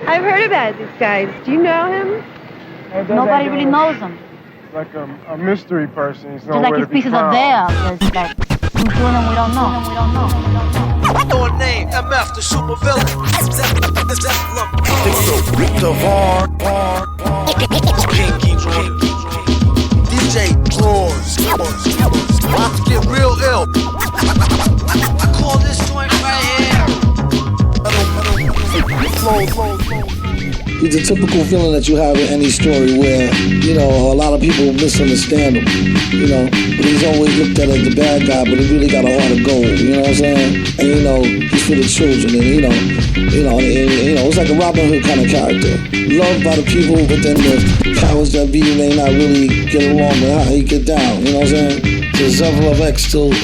I've heard about these guys. Do you know him? Nobody really knows him. Like a mystery person. He's just like his pieces are there. There's like who's doing them, we don't know. Your name, MF, the super villain. DJ Drawers. About to get real ill. I call this joint right here. He's a typical villain that you have in any story where, you know, a lot of people misunderstand him, you know, but he's always looked at as the bad guy, but he really got a heart of gold, you know what I'm saying? And, you know, he's for the children, and, you know, it's like a Robin Hood kind of character. Loved by the people, but then the powers that be may not really get along with how he get down, you know what I'm saying? So Zev Love X still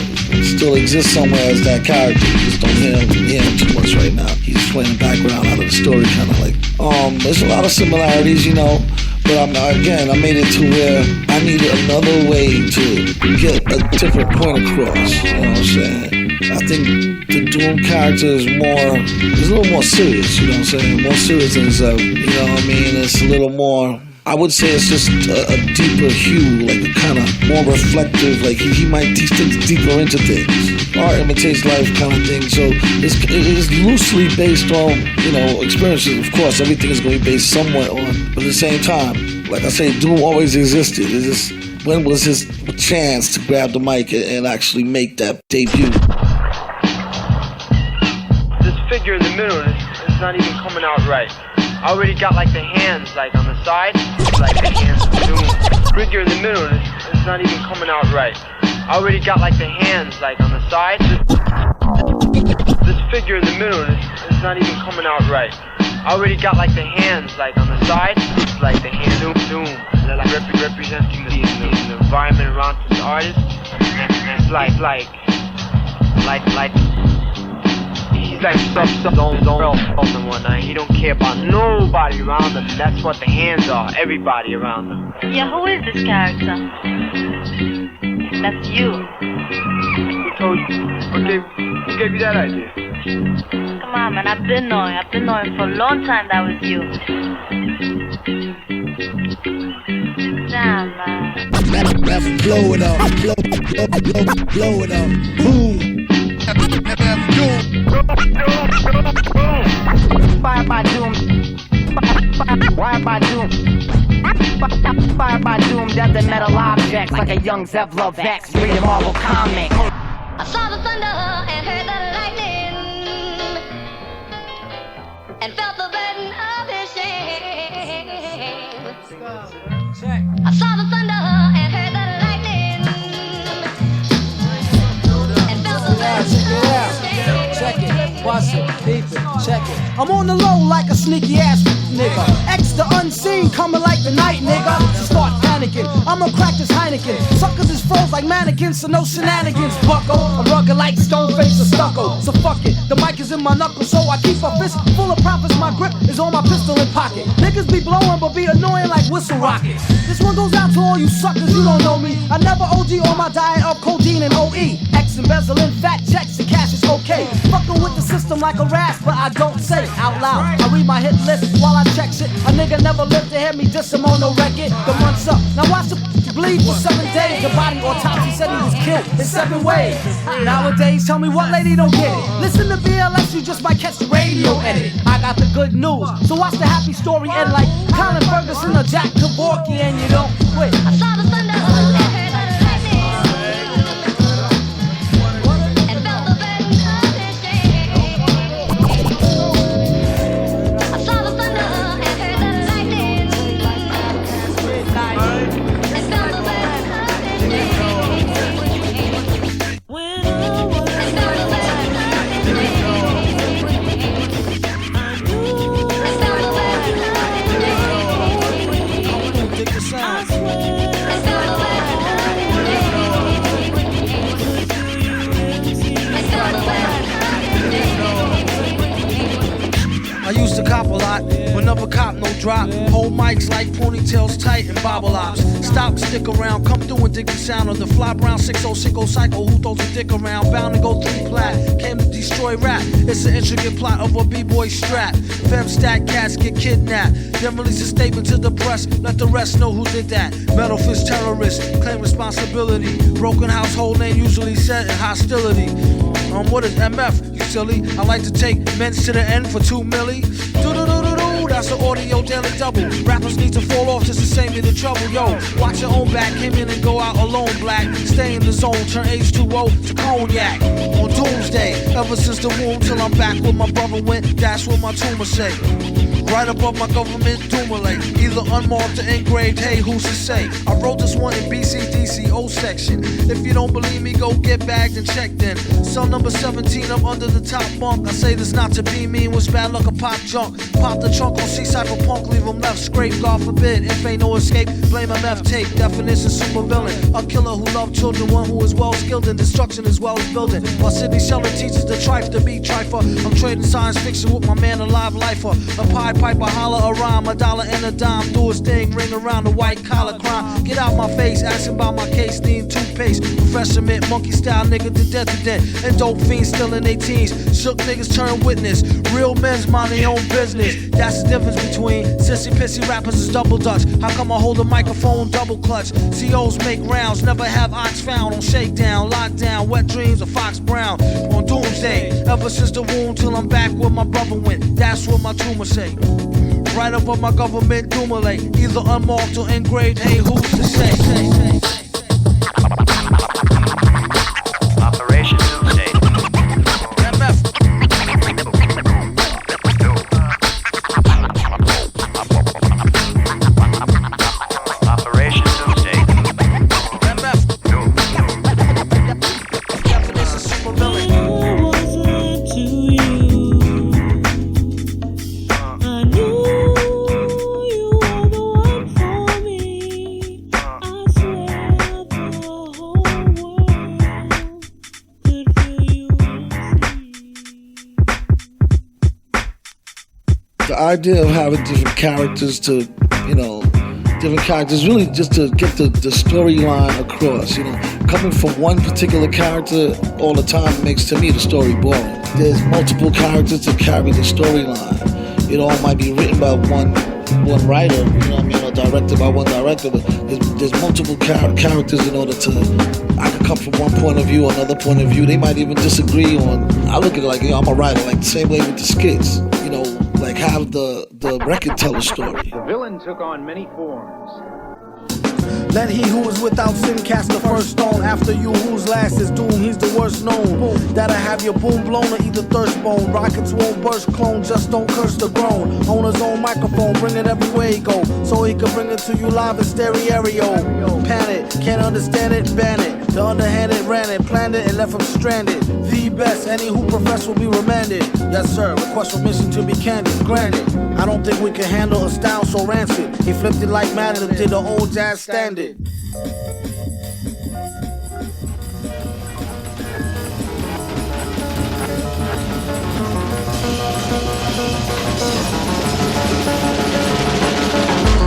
exists somewhere as that character. You just don't hear him too much right now. He's playing the background out of the story, kind of like. There's a lot of similarities, you know, but I made it to where I needed another way to get a different point across, you know what I'm saying? I think the Doom character is a little more serious, you know what I'm saying? More serious than Zev, you know what I mean? It's a little more, I would say it's just a deeper hue, like a kind of more reflective, like he thinks deeper into things. Art imitates life kind of thing, so it is loosely based on, you know, experiences. Of course, everything is going to be based somewhat on, but at the same time, like I say, Doom always existed. It's just, when was his chance to grab the mic and actually make that debut? This figure in the middle is not even coming out right. I already got like the hands like on the side, like the hands of Doom. Figure in the middle is not even coming out right. I already got like the hands like on the side. This figure in the middle is not even coming out right. I already got like the hands like on the side, like the hands of Doom, like representing the environment around this artist. And it's like he's like zone and whatnot. He don't care about nobody around him. That's what the hands are. Everybody around him. Yeah, who is this character? That's you. Who told you? Who gave you that idea? Come on, man. I've been knowing for a long time that was you. Damn, man. Blow it up, blow it up, boom. Inspired by Doom. Why by Doom? Inspired by Doom, death and metal objects like a young Zev Love X, reading Marvel comic. I saw the thunder and heard the lightning and felt the burden of his shame. I saw the thunder and heard the lightning and felt the burden of his shame. Check it, watch it, peep it, check it. I'm on the low like a sneaky ass nigga. X the unseen, coming like the night, nigga. Start panicking, I'ma crack this Heineken. Suckers is froze like mannequins, so no shenanigans. Bucko, I'm rugged like stone face or stucco. So fuck it, the mic is in my knuckles, so I keep a fist full of profits. My grip is on my pistol in pocket. Niggas be blowing, but be annoying like whistle rockets. This one goes out to all you suckers, you don't know me. I never OD on my diet of codeine and OE. X embezzling fat checks and cash is okay. Fucking with the system like a rasp, but I don't say out loud. I read my hit list while I check shit. A nigga never lived to hear me diss him on no record. The month's up. Now watch the bleed for 7 days. The body autopsy said he was killed in 7 ways. Nowadays, tell me what lady don't get it. Listen to BLS, you just might catch the radio edit. I got the good news, so watch the happy story end like Colin Ferguson or Jack Kevorkian, and you don't quit. I saw the thunder and heard the lightning and felt the burden of his shame. I saw the thunder and heard the lightning and felt the burden of his shame. And felt the burden of his shame. And felt the burden of his shame. lot, but never cop no drop. Hold mics like ponytails tight and bobble ops. Stop and stick around, come through and dig the sound of the fly brown 6060 psycho who throws a dick around. Bound to go 3 plat, came to destroy rap. It's an intricate plot of a b-boy strap. Fem stack cats get kidnapped. Then release a statement to the press, let the rest know who did that. Metal fist terrorists, claim responsibility. Broken household name usually set in hostility. What is MF, you silly? I like to take men's to the end for 2 milli. Do-do-do-do-do, that's the audio daily double. Rappers need to fall off just to save me the trouble. Yo, watch your own back, came in and go out alone, black. Stay in the zone, turn H2O to cognac. On doomsday, ever since the womb till I'm back where my brother went, that's what my tumor say. Right above my government Dumoulin, either unmarked or engraved, hey, who's to say? I wrote this one in BCDC O section. If you don't believe me, go get bagged and checked in. Cell number 17, I'm under the top bunk. I say this not to be mean, was bad luck a pop junk. Pop the trunk on C-Cypher punk, leave him left scrape, God forbid. If ain't no escape, blame MF tape. Definition super villain, a killer who loved children, one who is well skilled in destruction as well as building. While Sidney Sheldon teaches the trife to be trifer, I'm trading science fiction with my man, a live lifer. A pie piper, holler a rhyme, a dollar and a dime, do his thing, ring around the white collar crime. Get out my face, asking about my case, need toothpaste. Refreshment, monkey style nigga to death to death. And dope fiends still in their teens. Shook niggas turn witness. Real men's mind their own business. That's the difference between sissy pissy rappers is double dutch. How come I hold a microphone double clutch? COs make rounds, never have ox found on shakedown, lockdown, wet dreams of Fox Brown. On doomsday, ever since the womb till I'm back where my brother went. That's what my tumor say. Right above my government Dumoulin, either unmarked or engraved, hey, who's to say? Operation Doomsday. MF. Operation Doomsday. MF. Definition super villain. The idea of having different characters to, different characters, really just to get the storyline across, Coming from one particular character all the time makes, to me, the story boring. There's multiple characters to carry the storyline. It all might be written by one writer, or directed by one director, but there's multiple characters in order to, I can come from one point of view, another point of view. They might even disagree on, I look at it like, I'm a writer, like the same way with the skits, like have the record tell a story. The villain took on many forms. Let he who is without sin cast the first stone. After you whose last is doomed, he's the worst known. That'll have your boom blown or either thirst bone. Rockets won't burst, clone, just don't curse the grown. Own his own microphone, bring it everywhere he go, so he can bring it to you live in stereo. Panic, can't understand it, ban it. The underhanded ran it, planned it, and left him stranded. The best, any who profess will be remanded. Yes sir, request permission to be candid, granted. I don't think we can handle a style so rancid. He flipped it like Madden did the old jazz standard.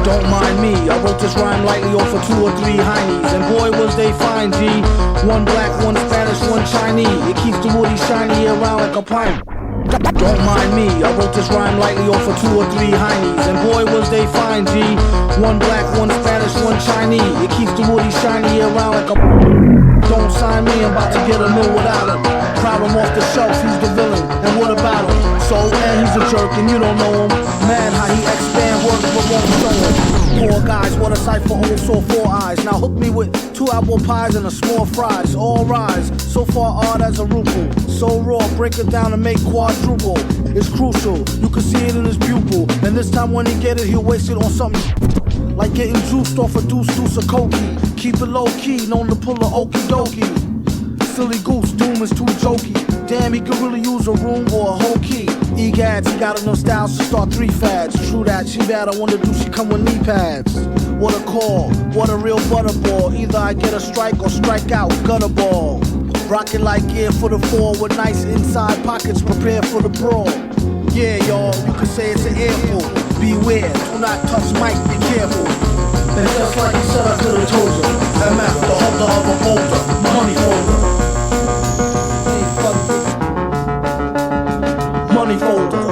Don't mind me, I wrote this rhyme lightly off of 2 or 3 heinies. And boy was they fine, G. One black, one Spanish, one Chinese. It keeps the woody shiny around like a pine. Don't mind me, I wrote this rhyme lightly off of 2 or 3 heinies. And boy was they fine, G. One black, one Spanish, one Chinese. It keeps the woody shiny around like a. Don't sign me, I'm about to get a mill without him. Crowd him off the shelf, he's the villain. And what about him? So, and he's a jerk and you don't know him. Man, how he expand work but won't show him. Poor guys, what a sight for old sore 4 eyes. Now hook me with 2 apple pies and a small fries. All rise, so far odd as a ruple. So raw, break it down and make quadruple. It's crucial, you can see it in his pupil. And this time when he get it, he'll waste it on something like getting juiced off a deuce of cokie. Keep it low key, known to pull a okie dokie. Silly goose, doom is too jokey. Damn, he could really use a room or a whole key. Egads, he got enough styles to start 3 fads. True that, she bad, I wonder do she come with knee pads? What a call, what a real butterball. Either I get a strike or strike out, gutter ball. Rocket like gear for the 4 with nice inside pockets prepared for the brawl. Yeah, y'all, you could say it's an airport. Beware, do not touch mic, be careful. And just like he said, I could have told you. MF, the holder of a boulder, money folder. Money folder.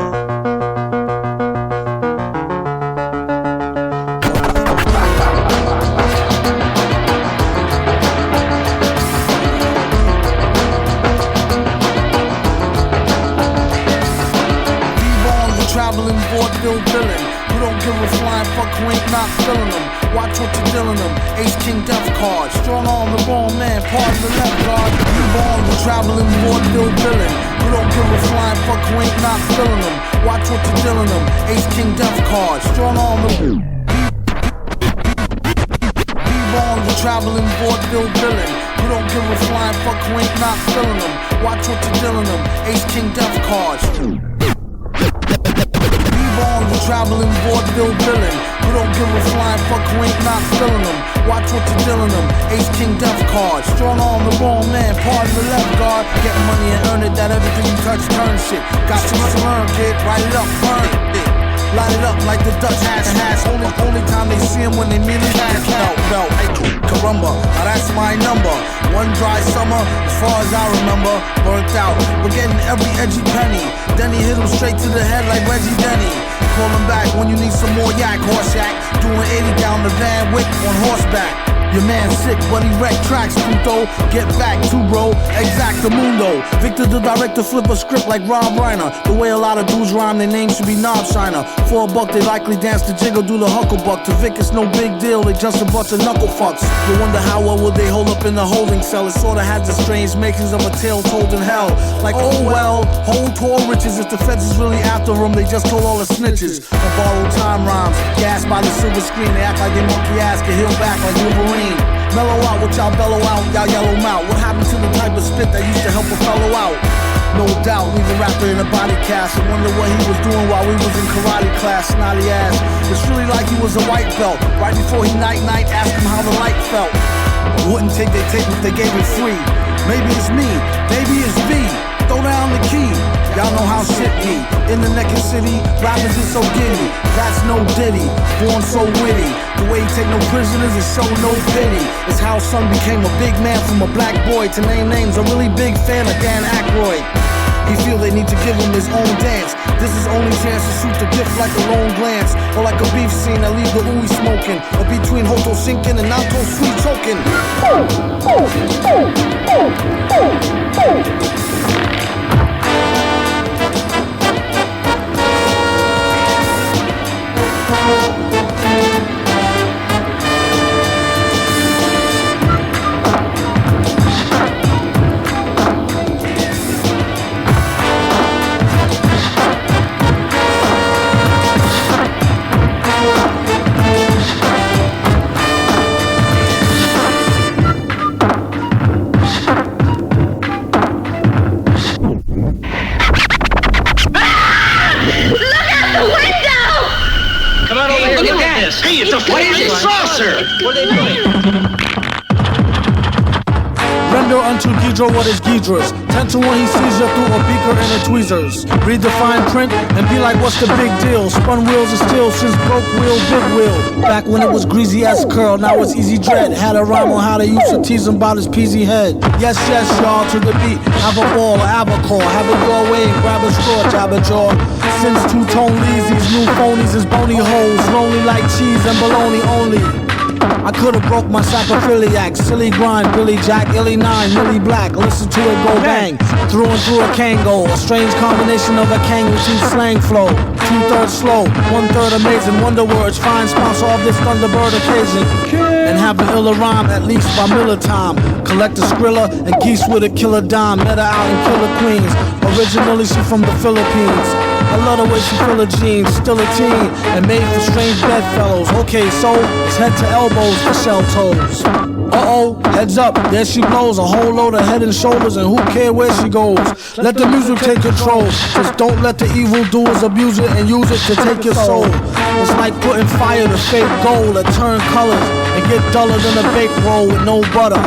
Traveling vaudeville villain. You don't give a flying fuck who ain't not feeling them. Watch what you're dealing them. Ace King Death card. Strong arm the wrong man. Pardon the left guard. You born with traveling vaudeville villain. You don't give a flying fuck who ain't not feeling them. Watch what you're dealing them. Ace King Death card. Strong arm the born with traveling vaudeville villain. You don't give a flying fuck who ain't not feeling them. Watch what you're dealing them. Ace King Death cards. Traveling vaudeville villain. You don't give a flying fuck who ain't not feeling them. Watch what you're dealing them. Ace King Death card. Strong arm the wrong man. Pardon the left guard. Getting money and earn it. That everything you touch turn shit. Got too much to learn, kid. Write it up, burn it. Light it up like the Dutch has. Only time they see him when they merely belt. Carumba, now that's my number. One dry summer, as far as I remember, burnt out. We're getting every edgy penny. Then he hit him straight to the head like Reggie Denny. Call him back when you need some more yak, horse yak. Doing 80 down the Van Wick on horseback. Your man sick, but he wrecked tracks, Pluto. Get back to bro, Exactamundo. Victor the director flip a script like Rob Reiner. The way a lot of dudes rhyme, their name should be Knob Shiner. For a buck, they likely dance the jiggle, do the hucklebuck. To Vic, it's no big deal, they just a bunch of knuckle fucks. You wonder how well would they hold up in the holding cell. It sorta has the strange makings of a tale told in hell. Like, oh well, hold tall riches. If the feds is really after them, they just told all the snitches. Or borrowed time rhymes, gassed by the silver screen. They act like they monkey ass, get healed back like Wolverine. Mellow out what y'all bellow out, y'all yellow mouth. What happened to the type of spit that used to help a fellow out? No doubt, leave a rapper in a body cast. I wonder what he was doing while we was in karate class. Snotty ass, it's really like he was a white belt. Right before he night, asked him how the light felt. Wouldn't take their tape if they gave it free. Maybe it's me, maybe it's B. Throw down the key, y'all know how shit be. In the naked city, rappers is so giddy. That's no Diddy, born so witty. The way he take no prisoners and show no pity. It's how son became a big man from a black boy. To name names, a really big fan of Dan Aykroyd. He feel they need to give him his own dance. This is only chance to shoot the gift like a lone glance. Or like a beef scene that leave the ooey smoking. Or between Hoto sinking and Nato sweet choking. Hey, it's a flaming saucer! What are they doing? Render unto Ghidra what is Ghidra's. 10 to 1 he sees you through a beaker and a tweezers. Read the fine print and be like, what's the big deal? Spun wheels of steel since broke wheel, big wheel. Back when it was greasy ass curl, now it's easy dread. Had a rhyme on how they used to tease him about his peasy head. Yes, y'all, to the beat. Have a ball, have a call, have a your way, grab a straw, jab a jaw. Since two-tone leads, these new phonies is bony holes. Lonely like cheese and bologna only. I could've broke my sacrophiliac. Silly grind, Billy Jack, Illy 9, Millie Black. Listen to it go bang. Through and through a Kango. A strange combination of a Kang with cheap slang flow. 2/3 slow, 1/3 amazing. Wonder words, fine sponsor of this Thunderbird occasion. And have an illa rhyme at least by Miller time. Collect a Skrilla and geese with a killer dime. Met her out in Killer Queens. Originally she from the Philippines. I love the way she fill her jeans, still a teen, and made for strange bedfellows. Okay, so it's head to elbows for shell toes. Uh-oh, heads up, there she blows. A whole load of head and shoulders, and who care where she goes? Let the music take control. Just don't let the evildoers abuse it and use it to take your soul. It's like putting fire to fake gold that turn colors and get duller than a baked roll with no butter.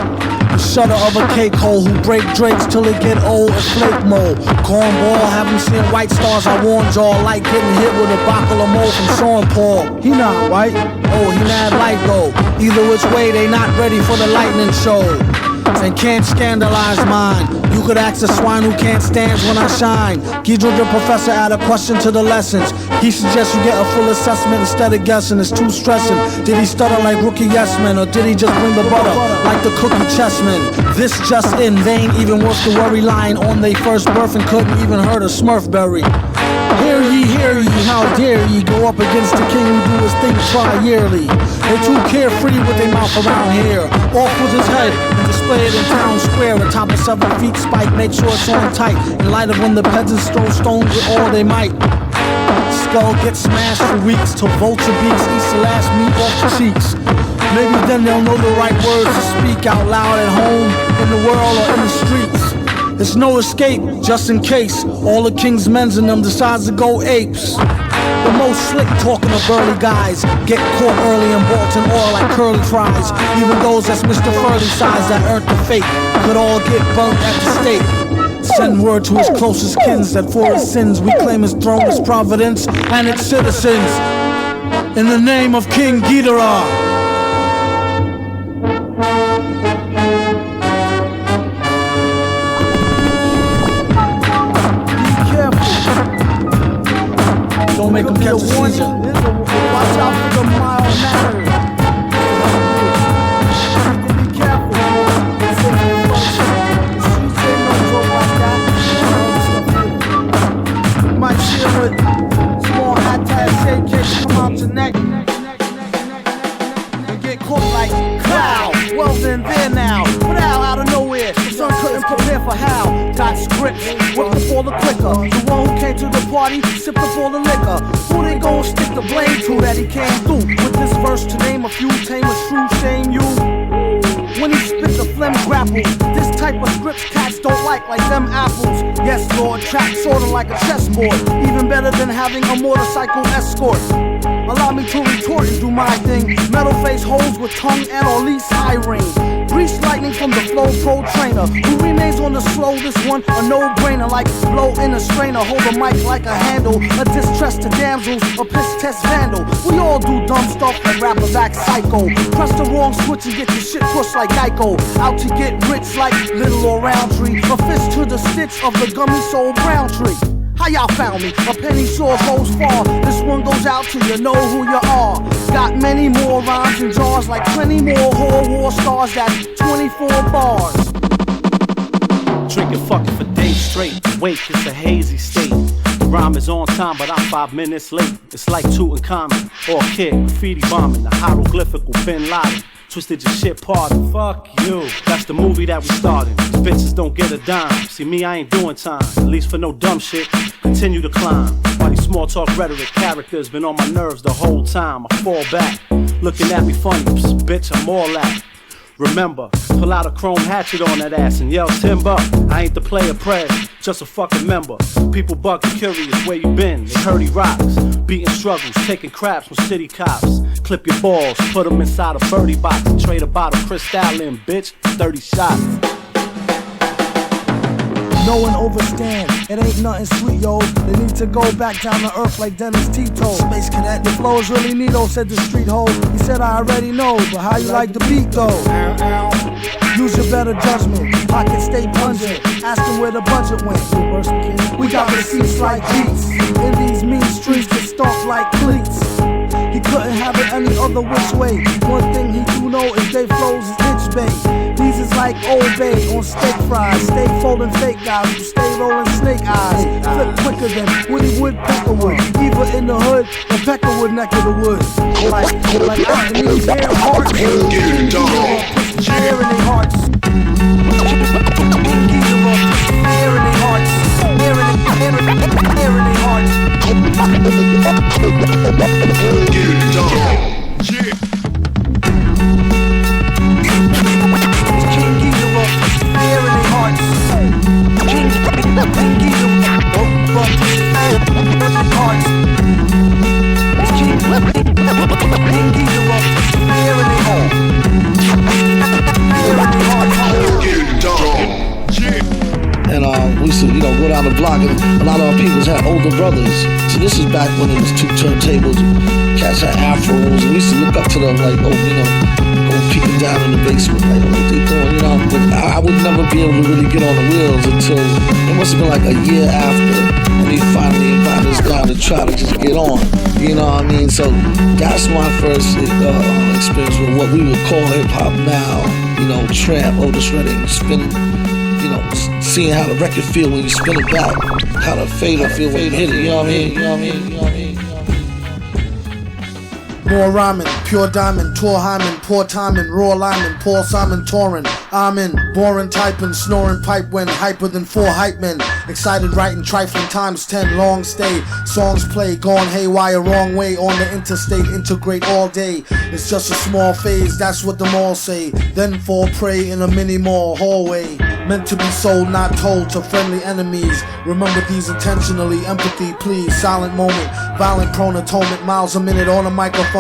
The shutter of a cake hole who break drakes till they get old and flake mold. Cornball, haven't seen white stars, I warned y'all, like getting hit with a bottle of mold from Sean Paul. He not white, oh, he mad light though. Either which way, they not ready for the lightning show. And can't scandalize mine. You could ask a swine who can't stand when I shine. Guido the professor add a question to the lessons. He suggests you get a full assessment instead of guessing. It's too stressing. Did he stutter like rookie yes men, or did he just bring the butter like the cookie chessman? This just in, they ain't even worth the worry. Lying on they first birth and couldn't even hurt a Smurfberry. Hear ye, how dare ye go up against the king who do his thing tri-yearly. They too carefree with their mouth around here. Off with his head and display it in town square. Atop a 7 feet spike, make sure it's on tight. In light of when the peasants throw stones with all they might. Skull gets smashed for weeks till vulture beaks eats the last meat off the cheeks. Maybe then they'll know the right words to speak out loud at home, in the world, or in the streets. There's no escape, just in case all the king's men's in them decides to go apes. The most slick talking of burly guys get caught early in Bolton oil like curly fries. Even those that's Mr. Furley size that earned the fate could all get burnt at the stake. Send word to his closest kins that for his sins we claim his throne, his providence, and its citizens. In the name of King Ghidorah. Don't make them catch a seizure. Watch out for the mild manner. Be careful. The streets ain't no joke like that. You might see it with small attache cakes come out your neck and get caught like cloud. Well then, there now. Put out of nowhere. The son couldn't prepare for how. Got scripts, worked up all the quicker. The one who came to the party, sipped up all the liquor. Who they gon' stick the blame to that he came through? With this verse to name a few, tame a true shame you. When he spit the phlegm grapple, this type of scripts cats don't like them apples. Yes, Lord, track sorta like a chessboard. Even better than having a motorcycle escort. Allow me to retort and do my thing. Metal face holes with tongue and or least eye ring. Grease lightning from the Flow Pro trainer. Who remains on the slow, this one a no-brainer. Like blow in a strainer, hold a mic like a handle. A distress to damsels, a piss test vandal. We all do dumb stuff and rappers act psycho. Press the wrong switch and get your shit pushed like Geico. Out to get rich like Little or Roundtree. A fist to the stitch of the gummy soul brown tree. How y'all found me? A penny sure goes far. This one goes out to you know who you are. Got many more rhymes and jars, like plenty more whore war stars. That's 24 bars. Drinking fucking for days straight. Wake, it's a hazy state. The rhyme is on time, but I'm 5 minutes late. It's like Tutankhamun or a kid graffiti bombing. The hieroglyphical Bin Laden. Twisted your shit, pardon. Fuck you. That's the movie that we started. These bitches don't get a dime. See me, I ain't doing time. At least for no dumb shit. Continue to climb. While these small talk rhetoric characters been on my nerves the whole time. I fall back. Looking at me funny. Psst, bitch, I'm all that. Remember, pull out a chrome hatchet on that ass and yell timber. I ain't the player prez, just a fucking member. People bugging curious where you been. They heard he rocks, beating struggles, taking craps with city cops. Clip your balls, put them inside a birdie box and trade a bottle Cristal in, bitch, 30 shots. No one overstand, it ain't nothing sweet, yo. They need to go back down to earth like Dennis Tito. Space Cadet, the flow is really neato, said the street hoe. He said I already know, but how you like the beat though? Use your better judgment, pockets stay pungent. Ask them where the budget went. We got receipts like beats. In these mean streets that stomp like cleats. He couldn't have it any other which way. One thing he do know is they flows is itch bait. These is like Old Bay on steak fries. Stay folding fake guys who stay rolling snake eyes. Flip quicker than Woody Woodpecker would. Either in the hood or Peckerwood neck of the woods. Like Anthony's hair hearts. Hair in their hearts. Hair in their hearts. Hair in their hearts. King older brothers. So this is back when it was 2 turntables. Cats had afros, and we used to look up to them like, oh, you know, go peeking down in the basement, like, oh, what they doing, you know. But I would never be able to really get on the wheels until it must have been like a year after when he finally invited us down to try to just get on. You know what I mean? So that's my first experience with what we would call hip hop now. You know, Tramp, Otis Redding, spinning. You know, seeing how the record feel when you spin it back, how the fader feel when you hit it. You know what I mean? You know what I mean? You know what I mean? More rhyming, pure diamond, Tor Hyman, poor timing, raw lineman, Paul Simon Torrin. I'm in, boring typing, snoring pipe when hyper than 4 hype men. Excited writing, trifling times 10, long stay. Songs play, gone haywire, wrong way on the interstate, integrate all day. It's just a small phase, that's what them all say. Then fall prey in a mini mall hallway. Meant to be sold, not told to friendly enemies. Remember these intentionally, empathy please. Silent moment, violent prone atonement, miles a minute on a microphone.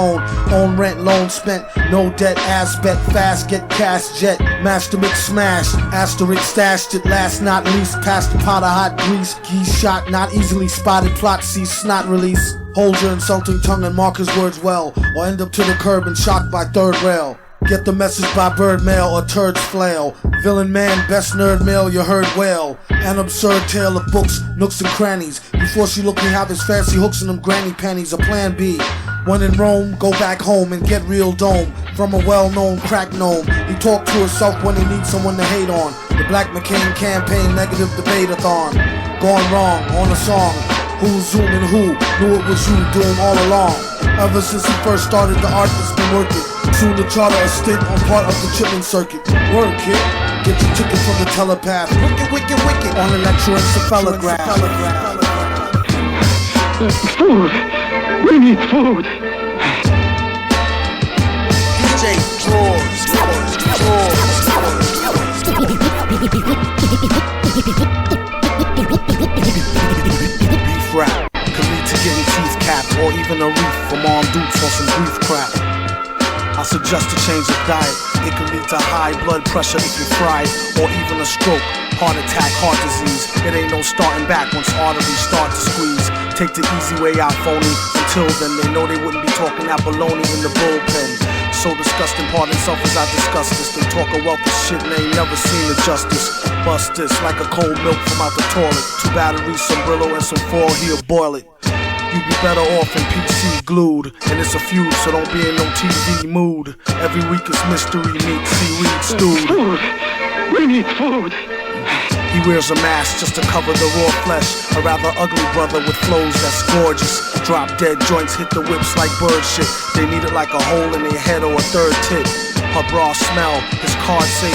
Own rent, loan spent, no debt, ass bet, fast, get cash, jet. Master mix smashed, asterisk stashed it, last not least. Past the pot of hot grease, geese shot, not easily spotted, plot cease, snot release. Hold your insulting tongue and mark his words well, or end up to the curb and shocked by third rail. Get the message by bird mail or turds flail. Villain man, best nerd mail you heard well. An absurd tale of books, nooks and crannies. Before she looked me have his fancy hooks in them granny panties. A plan B. When in Rome, go back home and get real dome. From a well-known crack gnome. He talked to himself when he needs someone to hate on. The Black McCain campaign negative debate-a-thon. Gone wrong on a song. Who's zooming who? Knew it was you doing all along. Ever since he first started, the art has been working. Soon to charter a stint on part of the chitlin circuit. Word, kid. Get your ticket from the telepath. Wicked, wicked, wicked. On electroencephalograph. Food. We need food. DJ Drawers. Beef rap could lead to getting teeth capped, or even a reef from armed dudes on some brief crap. I suggest a change of diet. It can lead to high blood pressure if you fry it, or even a stroke, heart attack, heart disease. It ain't no starting back once arteries start to squeeze. Take the easy way out, phony. Until then, they know they wouldn't be talking that baloney in the bullpen. So disgusting, pardon self as I discuss this. They talk a wealth of shit and they ain't never seen the justice. Bust this like a cold milk from out the toilet. 2 batteries, some Brillo, and some foil, he'll boil it. You'd be better off in PC glued. And it's a feud, so don't be in no TV mood. Every week is mystery meat, seaweed stewed. Food. We need food. He wears a mask just to cover the raw flesh. A rather ugly brother with flows that's gorgeous. Drop dead joints hit the whips like bird shit. They need it like a hole in their head or a third tit. Her bra smell, his cards say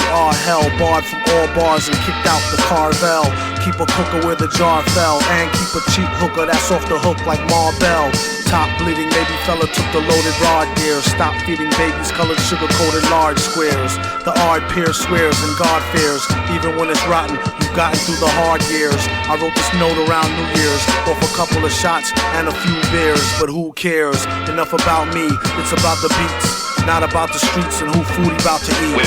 hell. Barred from all bars and kicked out the Carvel. Keep a cooker where the jar fell. And keep a cheap hooker that's off the hook like Marbell. Top bleeding, maybe fella took the loaded rod gear. Stop feeding babies colored sugar-coated large squares. The ard peer swears and God fears. Even when it's rotten, you've gotten through the hard years. I wrote this note around New Year's. Off a couple of shots and a few beers. But who cares? Enough about me, it's about the beats. Not about the streets and who food he about to eat.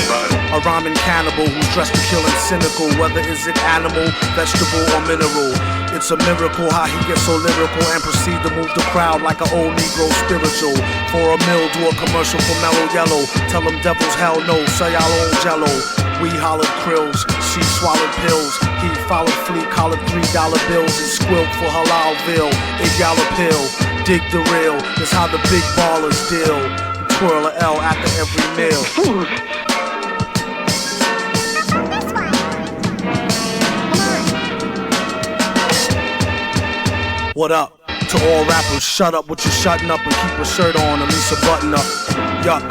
A rhyming cannibal who's dressed to kill and cynical. Whether is it animal, vegetable, or mineral. It's a miracle how he gets so lyrical and proceed to move the crowd like an old Negro spiritual. For a meal, do a commercial for Mellow Yellow. Tell them devils hell no, say y'all own jello. We hollered krills, she swallowed pills. He followed flea, collared $3 bills and squilled for Halalville. $8 pill, dig the real. It's how the big ballers deal. Twirl a L after every meal. Food. What up? To all rappers, shut up with your shutting up and keep a shirt on, at least a button up. Yuck.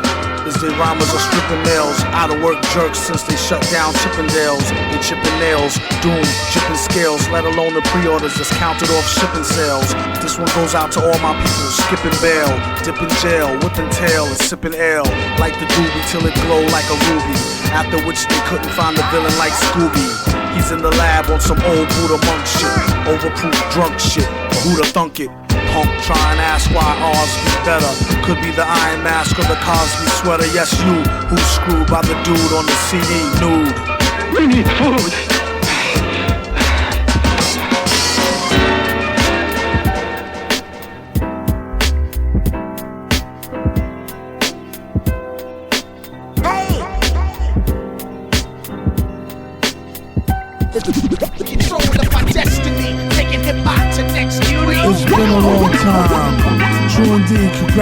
Is the rhymers are stripping nails. Out of work jerks since they shut down Chippendales. They chipping nails, doom, chipping scales. Let alone the pre-orders that's counted off shipping sales. This one goes out to all my people, skipping bail. Dipping jail, whipping tail and sipping ale. Like the doobie till it glow like a ruby. After which they couldn't find the villain like Scooby. He's in the lab on some old Buddha monk shit. Overproof drunk shit, who'da thunk it? Punk trying to ask why ours be better. Could be the Iron Mask or the Cosby sweater. Yes, you, who's screwed by the dude on the CD nude. We need food.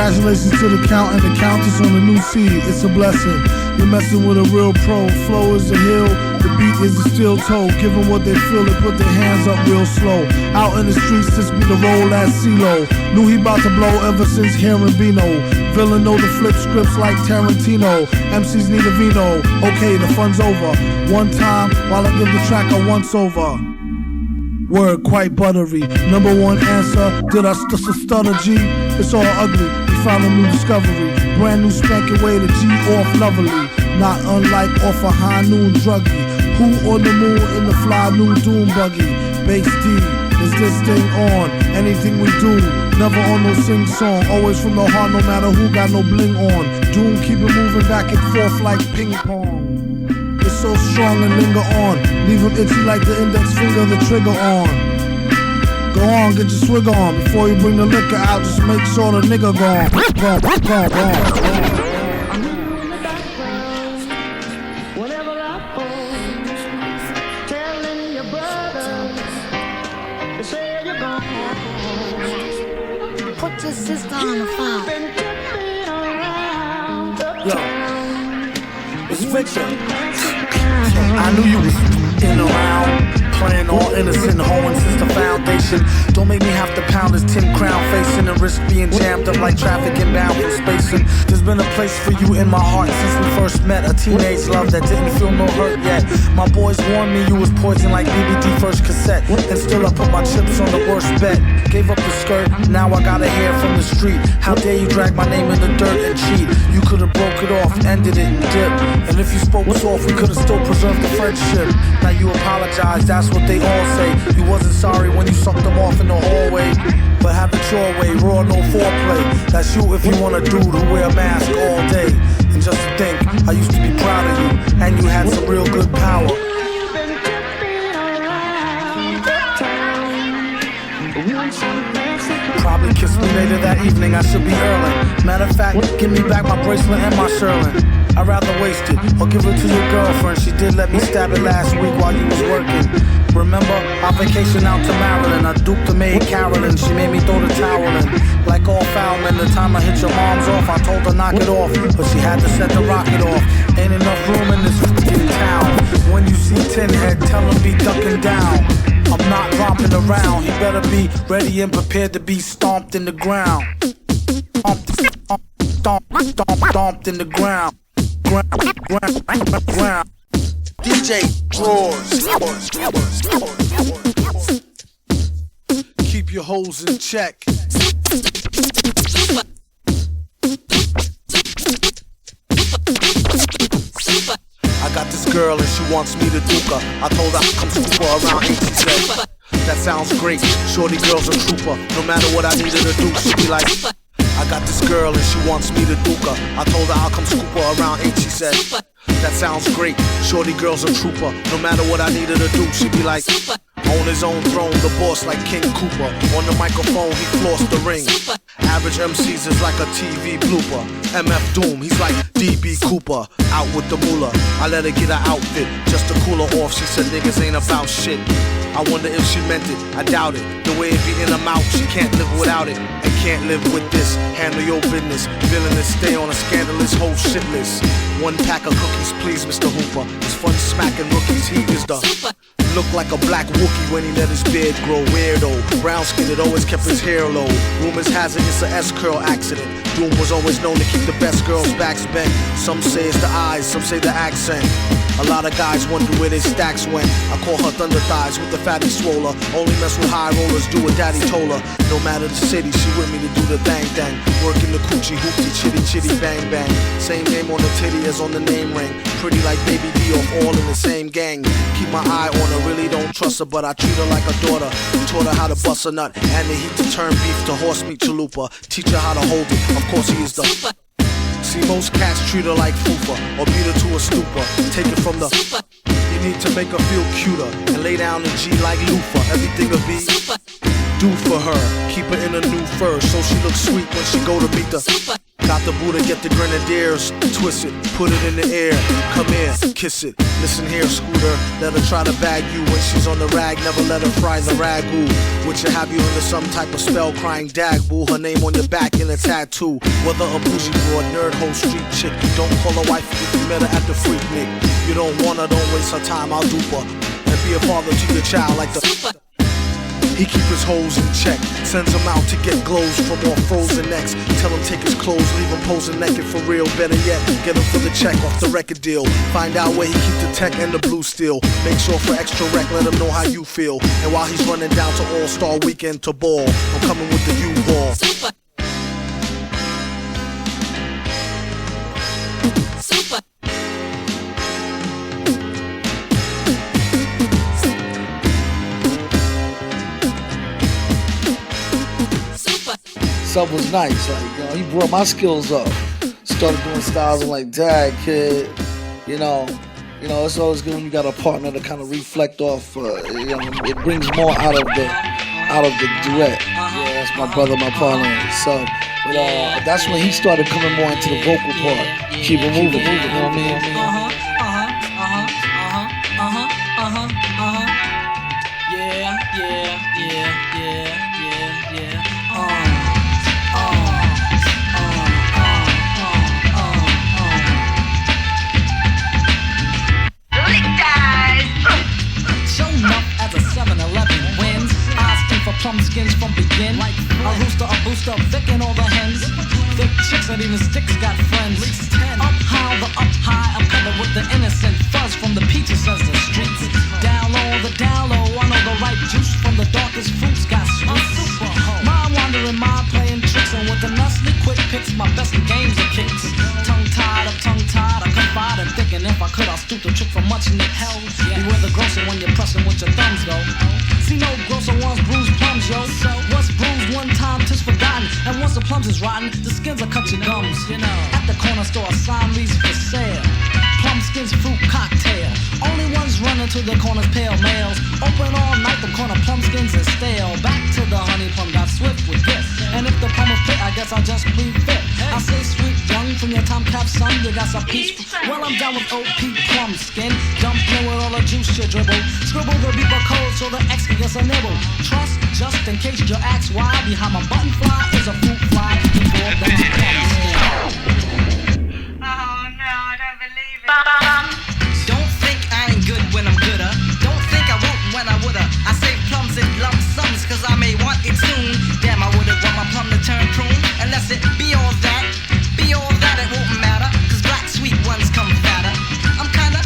Congratulations to the count and the countess on the new seed. It's a blessing. You're messing with a real pro. Flow is the hill, the beat is the steel toe. Give them what they feel, they put their hands up real slow. Out in the streets, this be the roll at CeeLo. Knew he about to blow ever since hearing Bino. Villain know the flip scripts like Tarantino. MCs need a vino. Okay, the fun's over. One time, while I give the track a once over. Word quite buttery. Number one answer, did I stutter G? It's all ugly, we found a new discovery. Brand new spanking way to G off lovely. Not unlike off a high noon druggie. Who on the moon in the fly new doom buggy? Bass D, is this thing on? Anything we do, never on no sing song. Always from the heart no matter who got no bling on. Doom keep it moving back and forth like ping pong. It's so strong and linger on. Leave him itchy like the index finger, the trigger on. Go on, get your swig on. Before you bring the liquor out, just make sure the nigga gone. Gone. Put your sister on the phone. Yo, it's fiction. I knew you was in around. Playing all innocent, hoeing since the foundation. Don't make me have to pound this 10 crown facing and risk being jammed up like traffic inbound from spacing. There's been a place for you in my heart since we first met. A teenage love that didn't feel no hurt yet. My boys warned me you was poison like BBD first cassette. And still I put my chips on the worst bet. Gave up the skirt, now I gotta hear from the street. How dare you drag my name in the dirt and cheat? You could've broke it off, ended it and dipped. And if you spoke soft, we could've still preserved the friendship. Now you apologize, that's what they all say. You wasn't sorry when you sucked them off in the hallway. But have it your way, raw, no foreplay. That's you if you want a dude who wear a mask all day. And just to think, I used to be proud of you, and you had some real good power. Probably kiss me later that evening, I should be early. Matter of fact, give me back my bracelet and my Sherlin. I'd rather waste it, or give it to your girlfriend. She did let me stab it last week while you was working. Remember, our vacation out to Maryland. I duped the maid Carolyn, she made me throw the towel in. Like all foul men, the time I hit your mom's off, I told her knock it off, but she had to set the rocket off. Ain't enough room in this f***ing town. When you see Tin Head, tell him be ducking down. I'm not romping around, he better be ready and prepared to be stomped in the ground. Stomped in the ground. Ground. DJ Drawers. Keep your hoes in check. I got this girl and she wants me to duke her. I told her I'll come scoop her around 8, she said. That sounds great, shorty girl's a trooper. No matter what I need her to do, she be like, I got this girl and she wants me to duke her. I told her I'll come scoop her around 8, she said. That sounds great, shorty girl's a trooper. No matter what I need her to do, she be like, on his own throne, the boss like King Cooper. On the microphone, he flossed the ring. Average MCs is like a TV blooper. MF Doom, he's like DB Cooper. Out with the moolah, I let her get her outfit just to cool her off. She said niggas ain't about shit. I wonder if she meant it, I doubt it. The way it be in her mouth, she can't live without it. And can't live with this, handle your business. Villainous, stay on a scandalous whole shit list. One pack of cookies, please, Mr. Hooper. It's fun smacking rookies, he is the look like a black Wookie when he let his beard grow. Weirdo, brown skinned, it always kept his hair low. Rumors has it it's a S-curl accident. Doom was always known to keep the best girls' backs bent. Some say it's the eyes, some say the accent. A lot of guys wonder where their stacks went. I call her thunder thighs with the fatty swoller. Only mess with high rollers, do what daddy told her. No matter the city, she with me to do the bang bang. Working the coochie hoopty chitty chitty bang bang. Same name on the titty as on the name ring. Pretty like Baby D off all in the same gang. Keep my eye on her, really don't trust her, but I treat her like a daughter. Taught her how to bust a nut and the heat to turn beef to horse meat chalupa. Teach her how to hold it, of course he is the see, most cats treat her like fupa or beat her to a stupor. Take it from the you need to make her feel cuter and lay down the G like loofah. Everything'll be do for her. Keep her in a new fur so she looks sweet when she go to meet the super. Got the Buddha, get the grenadiers, twist it, put it in the air, come in, kiss it. Listen here, Scooter, let her try to bag you when she's on the rag. Never let her fry the ragu, which will have you under some type of spell, crying dag boo. Her name on your back in a tattoo. Whether a bougie broad, nerd, hoe, street chick, you don't call her wife if you met her at the freak nick. You don't want her, don't waste her time, I'll dupe her and be a father to your child like the super. He keep his hoes in check, sends him out to get glows from all frozen necks. Tell him take his clothes, leave him posing naked for real. Better yet, get him for the check off the record deal. Find out where he keep the tech and the blue steel. Make sure for extra rec, let him know how you feel. And while he's running down to All-Star Weekend to ball, I'm coming with the U-Ball. Super. Super. Sub was nice, like, you know, he brought my skills up. Started doing styles, I'm like, dang, kid, you know, it's always good when you got a partner to kind of reflect off, you know, it brings more out of the duet. Yeah, that's my brother, my partner, so, but that's when he started coming more into the vocal part. Keep it moving, you know what I mean? Plumskins from begin, like a rooster, a booster, Vic and all the hens. Thick chicks and even sticks got friends. Up high, I'm covered with the innocent fuzz from the peaches as the streets. Down low, I know the right juice from the darkest fruits got sweet. Mind wandering, mind playing tricks, and with the Nestle quick picks, my best in games are kicks. Tongue tied, I confide and thinking if I could, I'll stoop the trick for much Nick hell. Beware the grocer when you're pressing with your thumbs, though. See no grocer wants bruised plums, yo. What's bruised one time, 'tis forgotten. And once the plums is rotten, the skins will cut your gums. You know, at the corner store, a sign reads for sale. Plumskins fruit cocktail. Only ones running to the corner's pale males. Open all night, the corner plumskins is stale. Back to the honey plum, got swift with this. And if the plum is fit, I guess I'll just plead fit. I say sweet young from your time cap son, you got some peach. Well, I'm down with OP plumskin. Jump in with all the juice you dribble. Scribble the beeper code so the X can get a nibble. Trust, just in case you ask why, behind my button fly is a fruit fly. Before that's plumskin. Oh no, I don't believe it. Don't think I ain't good when I'm gooder. Don't think I won't when I woulda. I say plums in lump sums cause I may want it soon. Damn, I wouldn't want my plum to turn prune. Unless it be all that, it won't matter. Cause black sweet ones come fatter. I'm kinda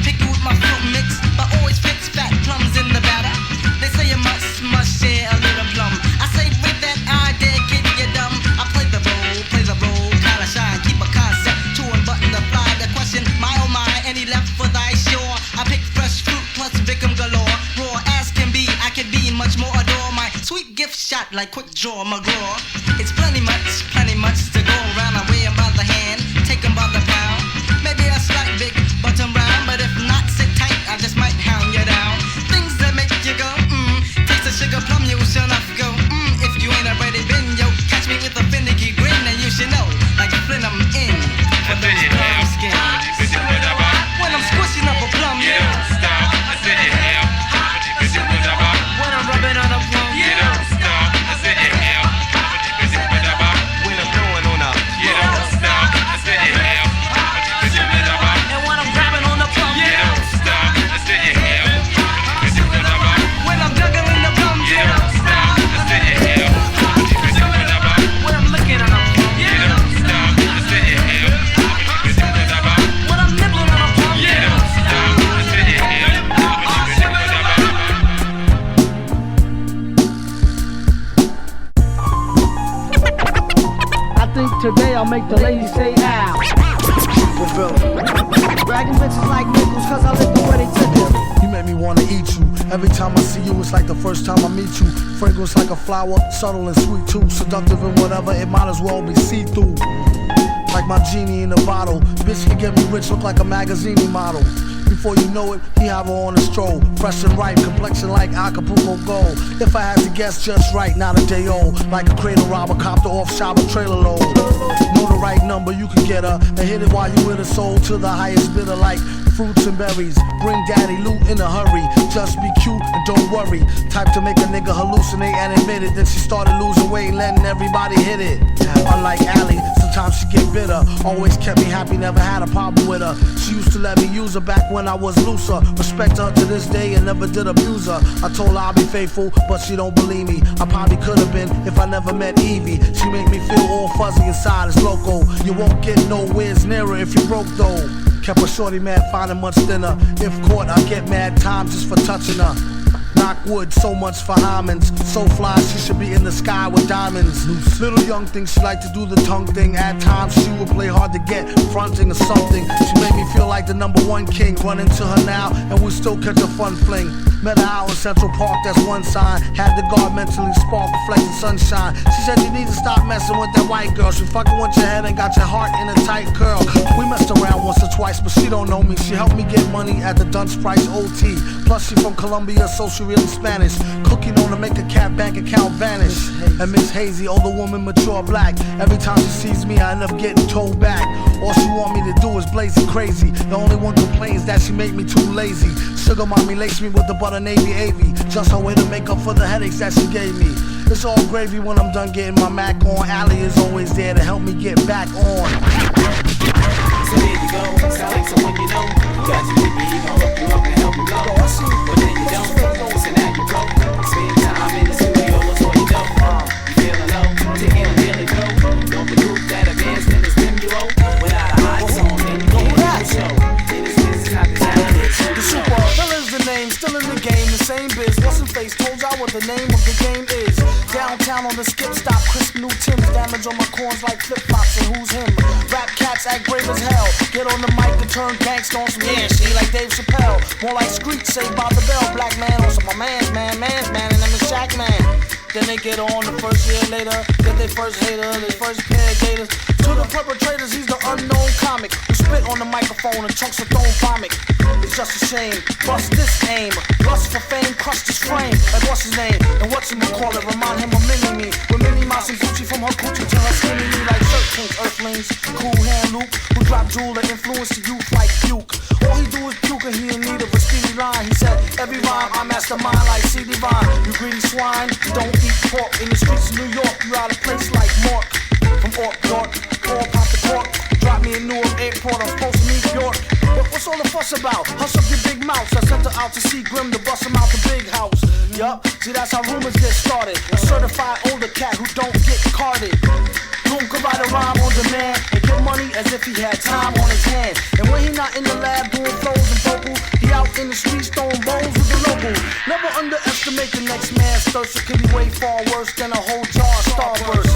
picky with my fruit mix, but always fix fat plums in the batter. They say you must share a little plum. I say with that idea, kid, you dumb. I play the role, kinda shy and keep a concept to unbutton the fly. The question, my oh my, any left for thy shore? I pick fresh fruit plus victim galore. Raw as can be, I can be much more adore. My sweet gift shot like quick draw McGraw. It's plenty much to go around. I weigh 'em by the hand, take 'em by the pound. Maybe a slight big bottom round, but if not, sit tight, I just might hound you down. Things that make you go, taste the sugar plum, you should not go, if you ain't already been, yo, catch me with a finicky grin, and you should know, like Flint, I'm in for those plum skins. When I'm squishing up a plum, when I'm rubbing on a plum, when I'm blowing on a and when I'm grabbing on the plum, when I'm juggling the plum, when I'm looking at a plum, when I'm nibbling on a plum, I think today I'll make the ladies say ow. Dragging bitches like nickels cause I live the way they tickle. You make me wanna eat you. Every time I see you, it's like the first time I meet you. Fragrance like a flower, subtle and sweet too. Seductive and whatever, it might as well be see-through. Like my genie in a bottle. Bitch can get me rich, look like a magazine model. Before you know it, he have her on a stroll. Fresh and ripe, complexion like Acapulco Gold. If I had to guess just right, not a day old. Like a cradle robber, copter off shop a trailer load. Know the right number, you can get her and hit it while you with her soul to the highest bidder like fruits and berries. Bring daddy loot in a hurry. Just be cute and don't worry. Type to make a nigga hallucinate and admit it. Then she started losing weight, letting everybody hit it. Unlike Allie, sometimes she get bitter. Always kept me happy, never had a problem with her. She used to let me use her back when I was looser. Respect her to this day and never did abuse her. I told her I'll be faithful, but she don't believe me. I probably could have been if I never met Evie. She make me feel all fuzzy inside, it's loco. You won't get nowhere near her if you broke though. Kept a shorty mad, finding much thinner. If caught, I get mad time just for touching her. Knock wood, so much for Hymens. So fly, she should be in the sky with diamonds. Little young thing, she like to do the tongue thing. At times she would play hard to get, fronting or something. She made me feel like the #1 king. Run into her now, and we still catch a fun fling. Met her out in Central Park, that's one sign. Had the guard mentally spark, reflecting sunshine. She said you need to stop messing with that white girl. She fucking with your head and got your heart in a tight curl. We messed around once or twice, but she don't know me. She helped me get money at the Dunce Price OT. Plus she from Colombia, so she really Spanish. Cooking on to make a cat bank account vanish. And Miss Hazy, older woman, mature black. Every time she sees me, I end up getting told back. All she want me to do is blazing crazy. The only one complains that she make me too lazy. Sugar mommy lace me with the butter Navy AV. Just her way to make up for the headaches that she gave me. It's all gravy when I'm done getting my Mac on. Allie is always there to help me get back on. So there you go, sound like someone you know. Got you with me, he gon' hook you up and help you go. But then you don't, so now you broke. Spend time in the studio, that's all you know. You feeling low, taking a daily blow. Don't the group that advanced in the stimulate. Without a hot song, then you can't do the show. In this business, not the talent. The super villain's the name, still in the game, the same biz. What's in face, told y'all what the name of the game is. Downtown on the skip stop, crisp new Timbs. Damage on my corns like flip-flops, and who's him? Rap cats act brave as hell. Get on the mic and turn gangsta on some shit like Dave Chappelle. More like Screech, Saved by the Bell. Black man on some my man's man, and I'm a Shaq man. Then they get on the first year later, get their first hater, their first pair of gators. To the perpetrators, he's the unknown comic who spit on the microphone and chunks of thrown vomit. It's just a shame, bust this aim. Lust for fame, crushed his frame. Like what's his name? And what's him call it? Remind him of Mini-Me. With Minnie Mouse and Gucci from her Gucci to her skinny me like 13 earthlings. Cool hand Luke, who drop jewel and influence the youth like Duke. All he do is puke and he in need of a speedy line. He said, every rhyme I mastermind like C. Divine. You greedy swine, don't eat pork. In the streets of New York, you out of place like Mork. From Ork, York, all pop the cork. Drop me in Newark Airport, I'm supposed to New York. But what's all the fuss about? Hush up your big mouth. I sent her out to see Grim to bust him out the big house. Yup, see that's how rumors get started. A certified older cat who don't get carded. Doom could write a rhyme on demand and get money as if he had time on his hand. And when he not in the lab doing flows and vocals, he out in the streets throwing bones with the locals. Never underestimate the next man's thirst. It could be way far worse than a whole jar of Starburst.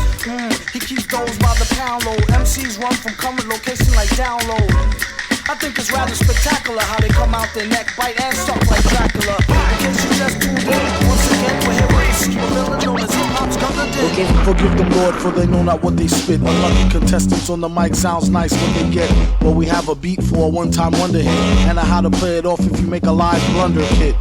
He keeps those by the pound load. MCs run from current location like download. I think it's rather spectacular how they come out their neck, bite and suck like Dracula. In case you just tuned in, once again we're here with the super villain known as hip-hop's Gunga Din. Forgive them, Lord, for they know not what they spit. Unlucky contestants on the mic, sounds nice what they get. Well, we have a beat for a one-time wonder hit, and a how to play it off if you make a live blunder kit.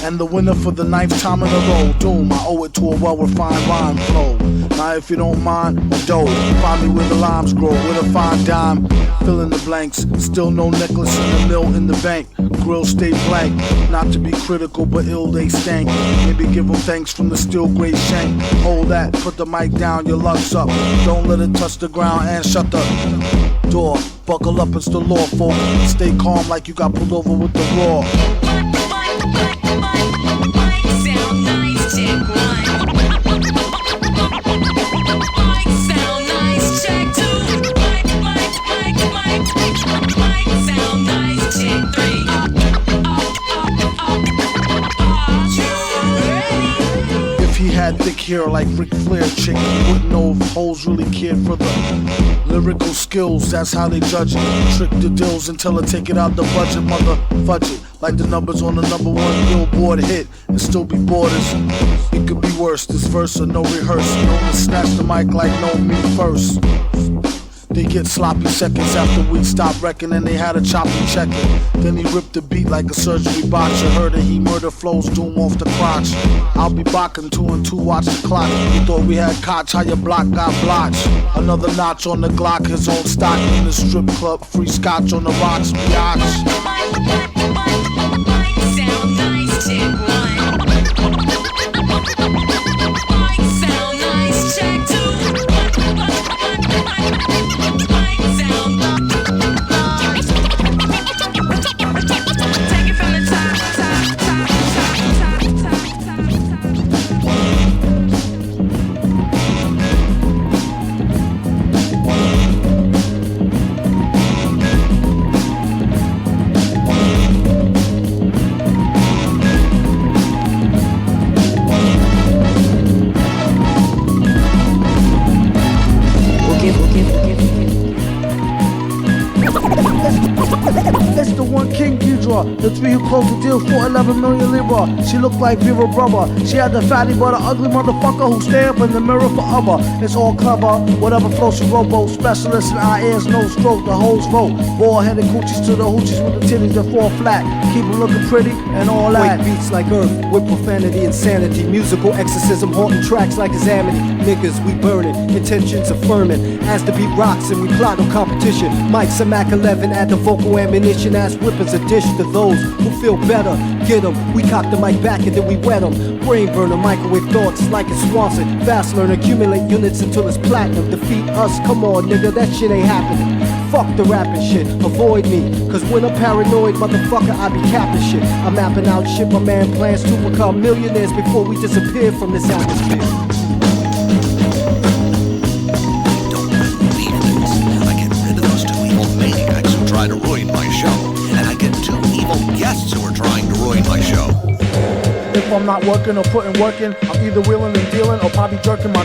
And the winner for the 9th time in a row, Doom, I owe it to a well-refined rhyme flow. Now if you don't mind, dough, find me where the limes grow, with a fine dime, fill in the blanks, still no necklace in the mill in the bank, grill stay blank, not to be critical but ill they stank, maybe give them thanks from the steel gray shank, hold that, put the mic down, your luck's up, don't let it touch the ground and shut the door, buckle up, it's the law folk, stay calm like you got pulled over with the raw. Sound nice, check one. Sound nice, check two. Sound nice, check three. If he had thick hair like Ric Flair, chick, he wouldn't know if hoes really cared for the lyrical skills. That's how they judge it. Trick the deals until I take it out the budget, mother fudge it. Like the numbers on the #1 Billboard hit and still be borders. It could be worse, this verse or no rehearse. Known to snatch the mic like no me first. They get sloppy seconds after we stopped wrecking and they had a choppy checking. Then he ripped the beat like a surgery botcher. Heard that he murder flows, doom off the crotch. I'll be bocking 2 and 2, watch the clock. You thought we had cots, how your block got blotched. Another notch on the Glock, his own stock in the strip club. Free scotch on the rocks, biatch. The 3 who closed the deal for 11 million libra. She looked like Vera Brother. She had the fatty but an ugly motherfucker who stay up in the mirror forever. It's all clever, whatever floats your rowboat. Specialists in our ears, no stroke, the hoes vote. Ball-headed coochies to the hoochies with the titties that fall flat. Keep them looking pretty and all that. Wake beats like earth with profanity, insanity. Musical exorcism, haunting tracks like Examity. Niggas, we burning, intentions affirming. As the beat rocks and we plot no competition. Mike's a Mac 11, add the vocal ammunition. As whippers a dish to those who feel better. Get them, we cock the mic back and then we wet them. Brain burner, microwave thoughts like it's Swanson. Fast learn, accumulate units until it's platinum. Defeat us, come on nigga, that shit ain't happening. Fuck the rapping shit, avoid me. Cause when I'm paranoid, motherfucker, I be capping shit. I'm mapping out shit, my man plans to become millionaires before we disappear from this atmosphere. To ruin my show, and I get 2 evil guests who are trying to ruin my show. If I'm not working or putting work in, I'm either wheeling and dealing or probably jerking my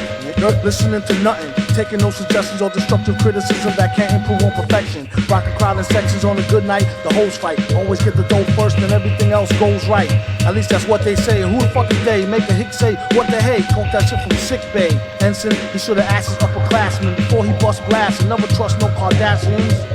listening to nothing, taking no suggestions or destructive criticism that can't improve on perfection. Rockin' crowd in sections on a good night, the hoes fight. Always get the dough first and everything else goes right. At least that's what they say. And who the fuck is they? Make a hick say, what the hey? Talk that shit from sick bay. Ensign, he should've asked his upperclassmen before he bust glass and never trust no Kardashians.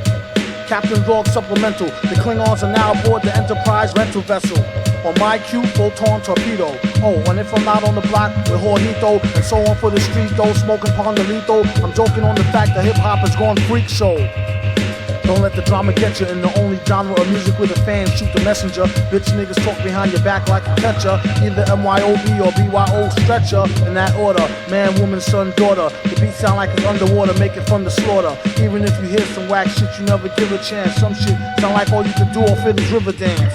Captain Dog Supplemental. The Klingons are now aboard the Enterprise rental vessel. On my cue, photon torpedo. Oh, and if I'm not on the block with Jorgito and so on for the street though, smoking Pondelito, I'm joking on the fact that hip-hop has gone freak show. Don't let the drama get you in the only genre of music where the fans shoot the messenger. Bitch niggas talk behind your back like a catcher. Either MYOB or BYO stretcher. In that order, man, woman, son, daughter. The beat sound like it's underwater, make it from the slaughter. Even if you hear some whack shit, you never give a chance. Some shit sound like all you can do off it is river dance.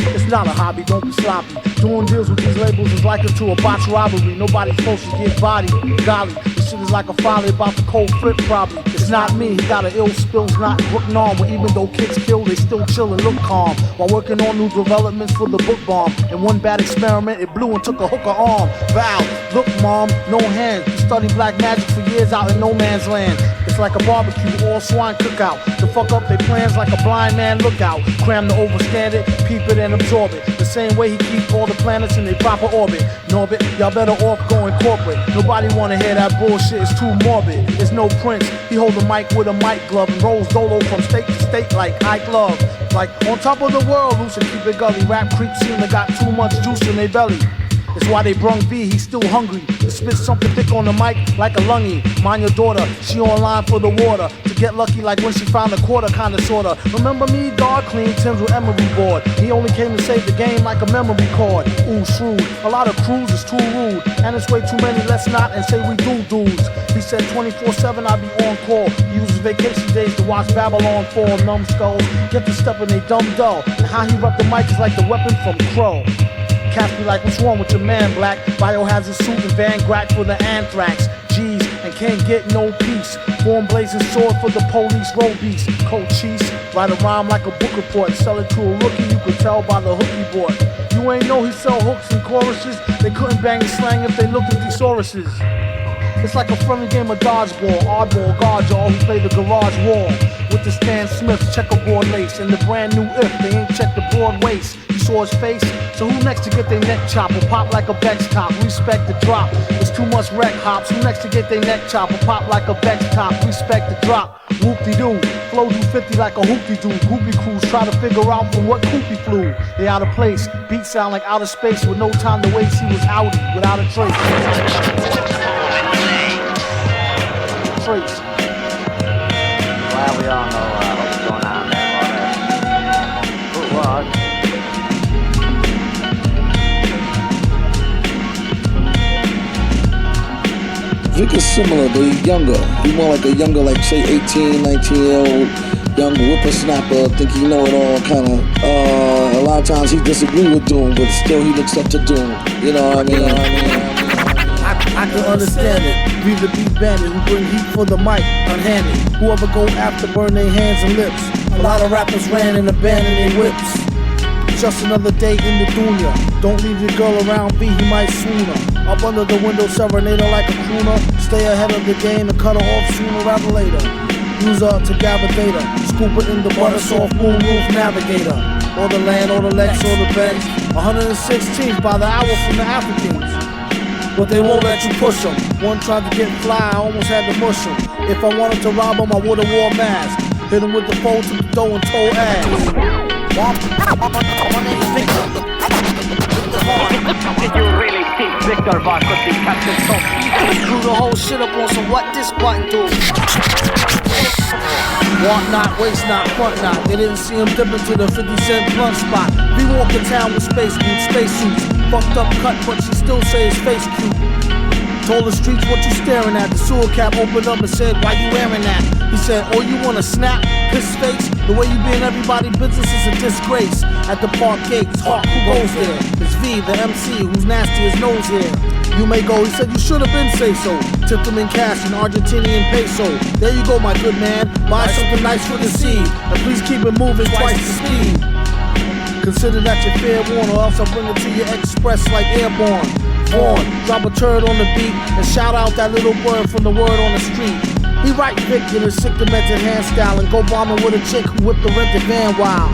It's not a hobby, don't be sloppy. Doing deals with these labels is like to a botched robbery. Nobody's supposed to get bodied. Golly, this shit is like a folly about the cold flip probably. It's not me, he got an ill spills, not Brooklyn on. But even though kids kill, they still chill and look calm. While working on new developments for the book bomb. In one bad experiment, it blew and took a hooker arm. Val, look mom, no hands. You study black magic for years out in no man's land. It's like a barbecue, all swine cookout. To fuck up their plans like a blind man lookout. Cram the overstand it, peep it and absorb it. The same way he keep all the planets in their proper orbit. Norbit, y'all better off going corporate. Nobody wanna hear that bullshit, it's too morbid. There's no Prince, he hold the mic with a mic glove and rolls dolo from state to state like Ike Love. Like on top of the world, loose and keep it gully. Rap creeps seem to got too much juice in their belly. It's why they brung V, he's still hungry. To spit something thick on the mic like a lungy. Mind your daughter, she online for the water. To get lucky like when she found a quarter, kinda sorta. Remember me, dog, clean Tim's with emery board. He only came to save the game like a memory card. Ooh, shrewd, a lot of crews is too rude. And it's way too many, let's not and say we do dudes. He said 24/7 I be on call. He uses vacation days to watch Babylon fall, numbskulls. Get to step in they dumb dull. And how he rep the mic is like the weapon from Crow. Cats be like, what's wrong with your man, Black? Biohazard suit and Van Grack for the anthrax. G's and can't get no peace. Form blazing sword for the police, road beast. Cold cheese, write a rhyme like a book report. Sell it to a rookie, you could tell by the hook he bought. You ain't know he sell hooks and choruses. They couldn't bang his slang if they looked at thesauruses. It's like a friendly game of dodgeball. Oddball guards all who play the garage wall. With the Stan Smith checkerboard lace and the brand new if they ain't checked the broad waist. You saw his face. So who next to get their neck chopped or pop like a Bex top? Respect the drop. It's too much wreck hops. Who next to get their neck chopped or pop like a Bex top? Respect the drop. Whoop-de-doo. Flow do 50 like a hoopty-doo. Groupie crews try to figure out from what coop he flew. They out of place. Beats sound like outer space with no time to waste. He was outy without a trace. Trace. Well, we all know what's going on there, Who was? Vic is similar, but he's younger. He's more like a younger, like say 18, 19-year-old young whippersnapper, think he know it all kind of. A lot of times he disagree with Doom, but still he looks up to Doom. You know what I mean? I can understand it. Be the beat bandit who bring heat for the mic, unhanded. Whoever go after burn their hands and lips. A lot of rappers ran and abandoned their whips. Just another day in the dunya. Don't leave your girl around B, he might swoon her. Up under the window, serenade her like a crooner. Stay ahead of the game and cut her off sooner rather later. Use her to gather data. Scoop her in the butter soft moonroof navigator. Or the land, or the Lex, or the Benz. 116th by the hour from the Africans. But they won't let you push them. One tried to get fly, I almost had to mush him. If I wanted to rob him, I would've wore a mask. Hit him with the fold to the dough and toe ass. Did you really think Victor Var could be Captain so easy? Screw the whole shit up on some what this button do. Want not, waste not, front not. They didn't see him dip into the 50-cent blunt spot. We walk in town with space boots, spacesuits. Fucked up cut, but she still say his face cute. Told the streets what you staring at. The sewer cap opened up and said, why you wearing that? He said, oh, you wanna snap? Piss face? The way you be in everybody's business is a disgrace. At the park gates, Hawk, who goes there? It's V, the MC, who's nasty as nose hair. You may go, he said you should have been say so. Tipped him in cash in Argentinian peso. There you go, my good man. Buy something nice for the seed. And please keep it moving twice the speed. Consider that your fair warn, or else I'll bring it to you express like airborne. Born, drop a turd on the beat and shout out that little word from the word on the street. He right Vic in his sick demented hand style and go bombing with a chick who whipped the rented van wild.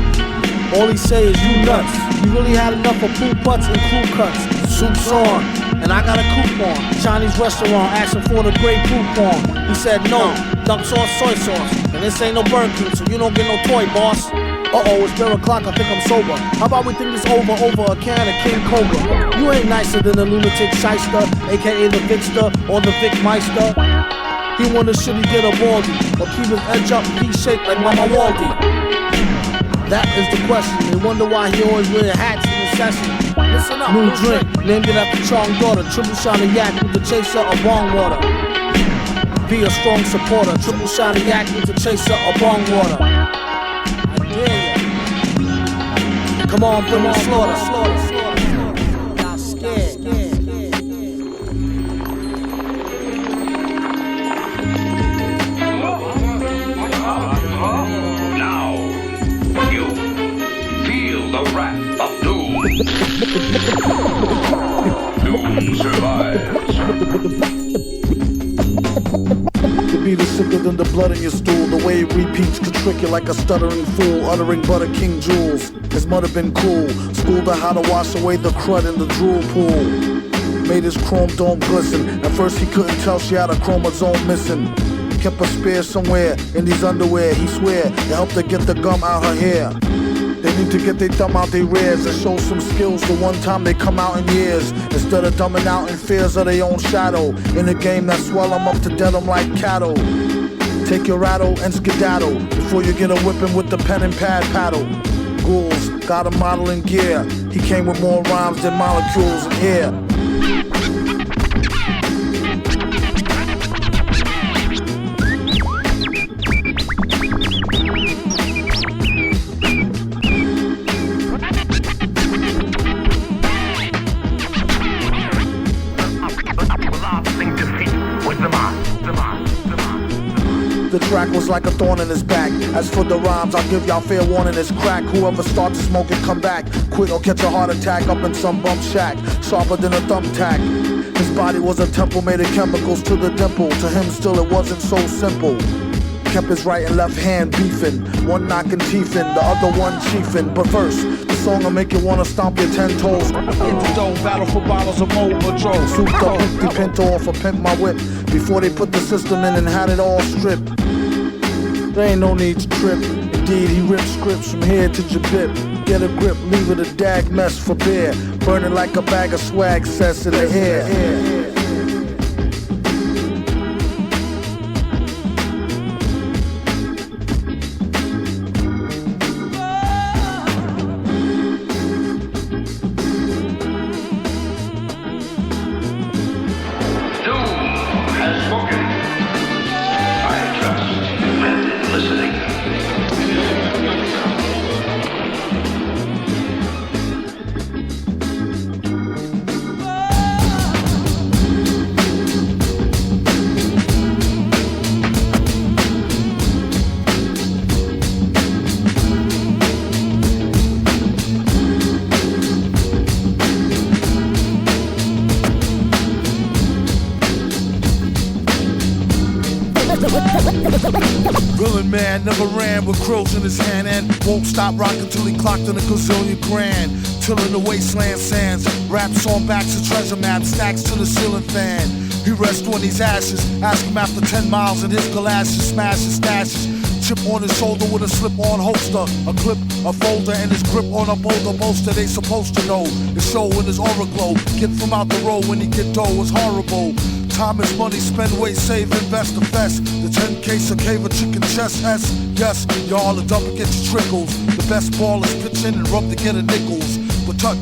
All he say is you nuts. You really had enough of pool putts and crew cuts. Soup's on, and I got a coupon. Chinese restaurant asking for the great coupon. He said no, duck sauce, soy sauce. And this ain't no Burger King, so you don't get no toy, boss. Uh-oh, it's 0 o'clock, I think I'm sober. How about we think this over a can of King Cobra? You ain't nicer than a lunatic shyster, a.k.a. the Vicster or the Vic Meister. He wonder should he get a baldy, or keep his edge up, feet shaped like Mama Waldy. That is the question, they wonder why he always wear hats in the session. Listen up, new drink, named it after Chong daughter. Triple shot of yak with the chaser of bong water. Be a strong supporter, triple shot of yak with the chaser of bong water. Come on, bring on slaughter. Not scared. Now, you feel the wrath of Doom. Doom survives. The beat is sicker than the blood in your stool. The way it repeats could trick you like a stuttering fool, uttering butter king jewels. His mother been cool, schooled her how to wash away the crud in the drool pool. Made his chrome dome glisten. At first he couldn't tell she had a chromosome missing. Kept a spear somewhere in these underwear. He swear it helped her get the gum out her hair. They need to get their thumb out their rears and show some skills the one time they come out in years. Instead of dumbing out in fears of their own shadow. In a game that swell them up to dead them like cattle. Take your rattle and skedaddle before you get a whipping with the pen and pad paddle. Ghouls got a model in gear. He came with more rhymes than molecules in air. The track was like a thorn in his back. As for the rhymes, I'll give y'all fair warning, it's crack. Whoever starts to smoke it, come back. Quit or catch a heart attack up in some bum shack. Sharper than a thumbtack. His body was a temple made of chemicals to the dimple. To him still it wasn't so simple. kept his right and left hand beefing. One knocking teeth in, the other one chiefing. But first, the song will make you wanna stomp your 10 toes. In the dough, battle for bottles of Mo Patrol. Souped up empty Pinto off a Pimp My Whip before they put the system in and had it all stripped. There ain't no need to trip. Indeed, he ripped scripts from here to Jabip. Get a grip, leave it a dag mess for beer. Burn it like a bag of swag, says to the hair. Man never ran with crows in his hand and won't stop rocking till he clocked in a gazillion grand. Till in the wasteland sands, raps on backs of treasure maps, stacks to the ceiling fan. He rests on these ashes, ask him after 10 miles and his galoshes, smash his stashes. Chip on his shoulder with a slip-on holster, a clip, a folder, and his grip on a boulder bolster. They supposed to know the show in his aura glow. Get from out the road when he get dough is horrible. Time is money, spend, waste, save, invest, the fest. The 10K cicada chicken chest S. Yes, y'all are double get your trickles. The best ballers pitch in and rub to get a nickels. But tut,